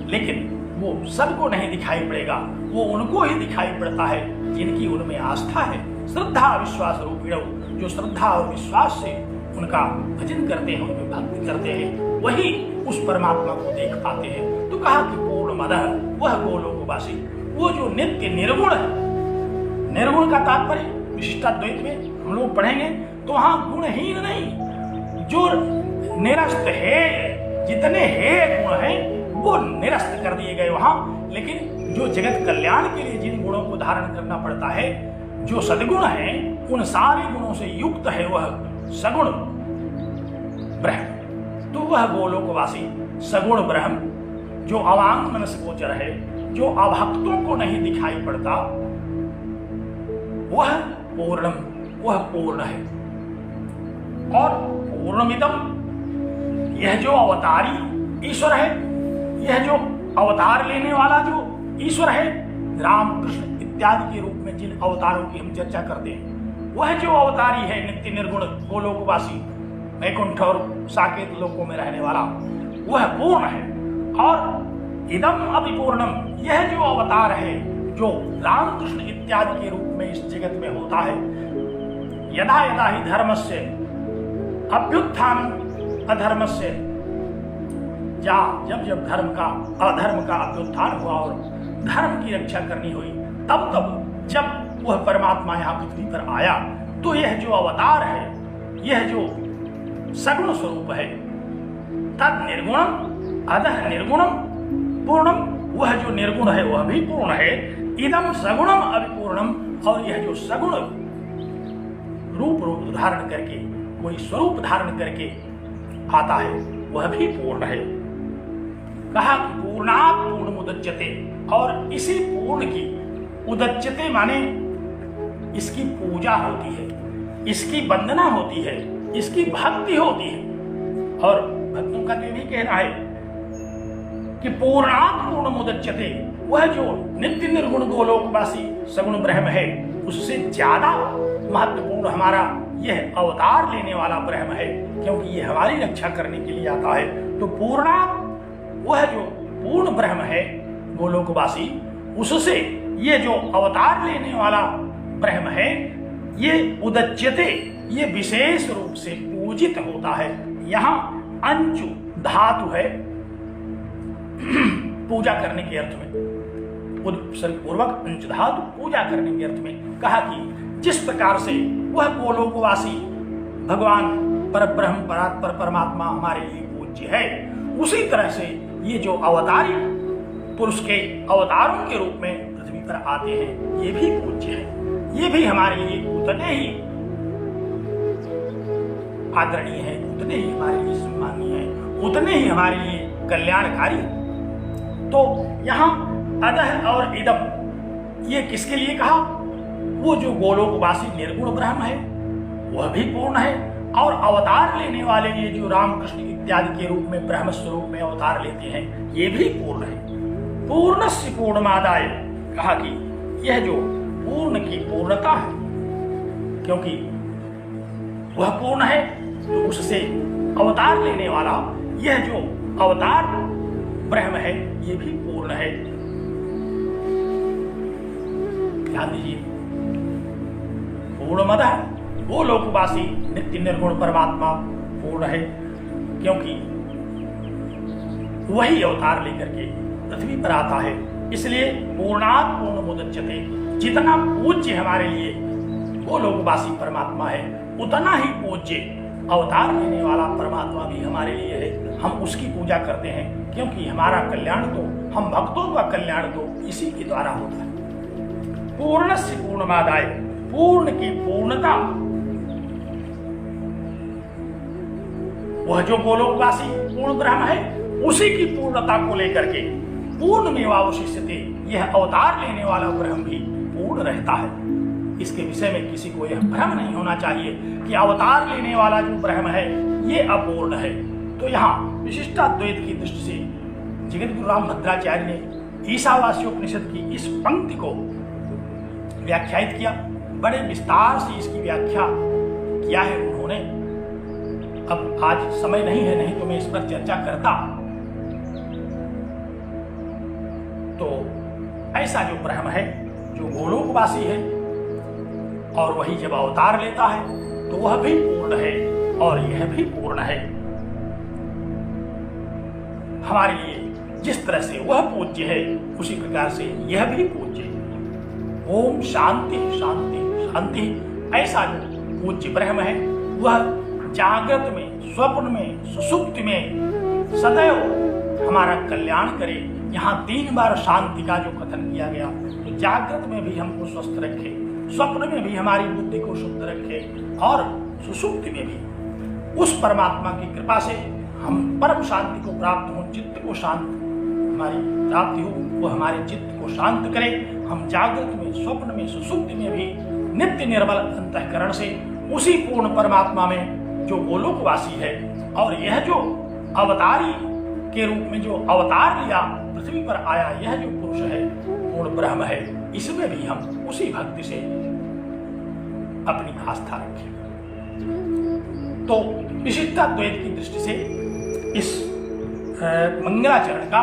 लेकिन वो सबको नहीं दिखाई पड़ेगा, वो उनको ही दिखाई पड़ता है जिनकी उनमें आस्था है। श्रद्धा विश्वास रूपिणौ, जो श्रद्धा और विश्वास से उनका भजन करते हैं, उनकी भक्ति करते हैं, वही उस परमात्मा को देख पाते हैं। तो कहा कि पूर्णमदः, वह गोलोकवासी, वो जो नित्य निर्गुण है। निर्गुण का तात्पर्य विशिष्टाद्वैत में हम लोग पढ़ेंगे तो वहां गुणहीन नहीं, जो निरस्त है, जितने है गुण हैं वो निरस्त कर दिए गए वहां। लेकिन जो जगत कल्याण के लिए जिन गुणों को धारण करना पड़ता है, जो सद्गुण है, उन सारे गुणों से युक्त है वह सगुण ब्रह्म। तो वह गोलोकवासी सगुण ब्रह्म जो अवांग मनस गोचर है, जो अभक्तों को नहीं दिखाई पड़ता, वह पूर्णम, वह पूर्ण है। और पूर्णमिदम, यह जो अवतारी ईश्वर है, यह जो अवतार लेने वाला जो ईश्वर है, राम कृष्ण इत्यादि के रूप में जिन अवतारों की हम चर्चा करते हैं, वह जो अवतारी है नित्य निर्गुण गोलोकवासी, वैकुंठ और साकेत लोकों में रहने वाला, वह पूर्ण है। और इदम अभिपूर्णम, यह जो अवतार है, जो राम कृष्ण इत्यादि के रूप में इस जगत में होता है, यदा यदा ही धर्मस्य अभ्युत्थान अधर्मस्य, जब जब अधर्म का अभ्युत्थान हुआ और धर्म की रक्षा करनी हुई, तब तब जब वह परमात्मा यहाँ पृथ्वी पर आया, तो यह जो अवतार है, यह जो सगुण स्वरूप है, तद निर्गुणम अधः निर्गुणम पूर्णम, वह जो निर्गुण है वह भी पूर्ण है। इदम सगुणम अभिपूर्णम, और यह जो सगुण रूप धारण करके, कोई स्वरूप धारण करके आता है, वह भी पूर्ण है। कहा पूर्णात् पूर्णमुदच्यते, और इसी पूर्ण की उदच्यते माने इसकी पूजा होती है, इसकी वंदना होती है, इसकी भक्ति होती है। और भक्तों का ये भी कहना है कि पूर्णात् पूर्णमुदच्यते, वह जो नित्य निर्गुण गोलोकवासी सगुण ब्रह्म है, उससे ज्यादा महत्वपूर्ण हमारा यह अवतार लेने वाला ब्रह्म है, क्योंकि यह हमारी रक्षा करने के लिए आता है। तो पूर्णात्, वह जो पूर्ण ब्रह्म है गोलोकवासी, उससे ये जो अवतार लेने वाला ब्रह्म है, ये उदच्यते, ये विशेष रूप से पूजित होता है। यहाँ अंचु धातु है पूजा करने के अर्थ में, पूर्वक अंच धातु पूजा करने के अर्थ में। कहा कि जिस प्रकार से वह गोलोकवासी भगवान परब्रह्म परात्पर परमात्मा हमारे लिए पूज्य है, उसी तरह से ये जो अवतारी पुरुष के अवतारों के रूप में पृथ्वी पर आते हैं ये भी पूज्य है। ये भी हमारे लिए उतने ही आदरणीय है, उतने ही हमारे लिए सम्मानीय है, उतने ही हमारे लिए कल्याणकारी। तो यहाँ अदह और इदम ये किसके लिए कहा? वो जो गोलोकवासी निर्गुण ब्रह्म है वह भी पूर्ण है, और अवतार लेने वाले ये जो रामकृष्ण इत्यादि के रूप में ब्रह्म स्वरूप में अवतार लेते हैं ये भी पूर्ण है। पूर्णस्य पूर्णमादाय कहा कि यह जो पूर्ण की पूर्णता है, क्योंकि वह पूर्ण है तो उससे अवतार लेने वाला यह जो अवतार ब्रह्म है ये भी पूर्ण है। ध्यान दीजिए, पूर्णमदः वो लोकवासी नित्य निर्गुण परमात्मा पूर्ण है, क्योंकि वही अवतार लेकर के पृथ्वी पर आता है। इसलिए पूर्णात् पूर्णमुदच्यते, जितना पूज्य हमारे लिए वो लोकवासी परमात्मा है उतना ही पूज्य अवतार लेने वाला परमात्मा भी हमारे लिए है। हम उसकी पूजा करते हैं, क्योंकि हमारा कल्याण तो, हम भक्तों का कल्याण तो इसी के द्वारा होता है। पूर्णस्य पूर्णमादाय, पूर्ण की पूर्णता, वह जो गोलोकवासी पूर्ण ब्रह्म है उसी की पूर्णता को लेकर के पूर्ण मेवावशिष्यते, यह अवतार लेने वाला ब्रह्म भी पूर्ण रहता है। इसके विषय में किसी को यह भ्रम नहीं होना चाहिए कि अवतार लेने वाला जो ब्रह्म है ये अपूर्ण है। तो यहाँ विशिष्टाद्वैत की दृष्टि से जगत गुरु राम भद्राचार्य ने ईशावास्योपनिषद की इस पंक्ति को व्याख्यायित किया। बड़े विस्तार से इसकी व्याख्या किया है उन्होंने। अब आज समय नहीं है, नहीं तो मैं इस पर चर्चा करता। तो ऐसा जो ब्रह्म है जो गोलोकवासी है और वही जब अवतार लेता है तो वह भी पूर्ण है और यह भी पूर्ण है। हमारे लिए जिस तरह से वह पूज्य है उसी प्रकार से यह भी पूज्य है। ओम शांति शांति शांति। ऐसा जो पूज्य ब्रह्म है वह जागृत में, स्वप्न में, सुषुप्ति में सदैव हमारा कल्याण करे। यहाँ 3 बार शांति का जो कथन किया गया, तो जागृत में भी हमको स्वस्थ रखे, स्वप्न में भी हमारी बुद्धि को शुद्ध रखे और सुषुप्ति में भी उस परमात्मा की कृपा से हम परम शांति को प्राप्त हो, चित्त को शांत हमारी प्राप्ति हो, वो हमारे चित्त को शांत करे। हम जागृत में, स्वप्न में, सुषुप्ति में भी नित्य निर्मल अंतःकरण से उसी पूर्ण परमात्मा में जो गोलोकवासी है और यह जो अवतारी के रूप में जो अवतार लिया पृथ्वी पर आया, यह जो पुरुष है पूर्ण ब्रह्म है, इसमें भी हम उसी भक्ति से अपनी आस्था रखें। तो विशिष्टाद्वैत की दृष्टि से इस मंगलाचरण का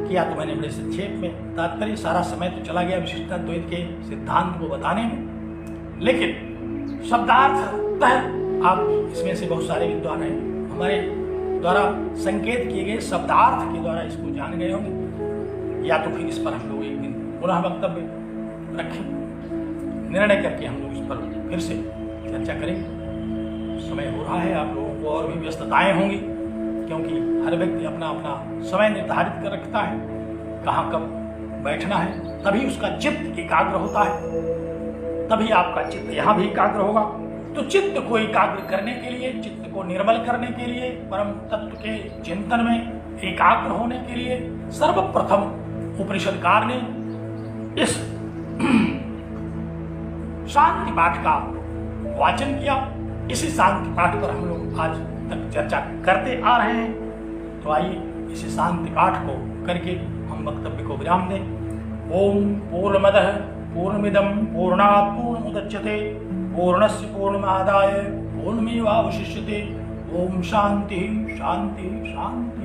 किया तो मैंने बड़े संक्षेप में, तात्पर्य सारा समय तो चला गया विशिष्टाद्वैत के सिद्धांत को बताने में, लेकिन शब्दार्थतः आप इसमें से बहुत सारे विद्वान हैं हमारे द्वारा संकेत किए गए शब्दार्थ के द्वारा इसको जान गए होंगे। या तो फिर इस पर हम लोग एक दिन पुनः वक्तव्य रखें, निर्णय करके हम लोग इस पर फिर से चर्चा करेंगे। समय हो रहा है, आप लोगों को और भी व्यस्तताएं होंगी, क्योंकि हर व्यक्ति अपना अपना समय निर्धारित कर रखता है, कहाँ कब बैठना है, तभी उसका चित्त एकाग्र होता है, तभी आपका चित्त यहाँ भी एकाग्र होगा। तो चित्त को एकाग्र करने के लिए, चित्त को निर्मल करने के लिए, परम तत्व के चिंतन में एकाग्र होने के लिए सर्वप्रथम उपनिषदकार ने इस शांति पाठ का वाचन किया। इसी शांति पाठ पर हम लोग आज तक चर्चा करते आ रहे हैं। तो आइए इसी शांति पाठ को करके हम वक्तव्य को विराम दें। ओम पूर्णमदः पूर्णमिदं पूर्णात् पूर्णमुदच्यते पूर्णस्य पूर्णमादाय पूर्णमेवावशिष्यते। ओम शांति शांति शांति।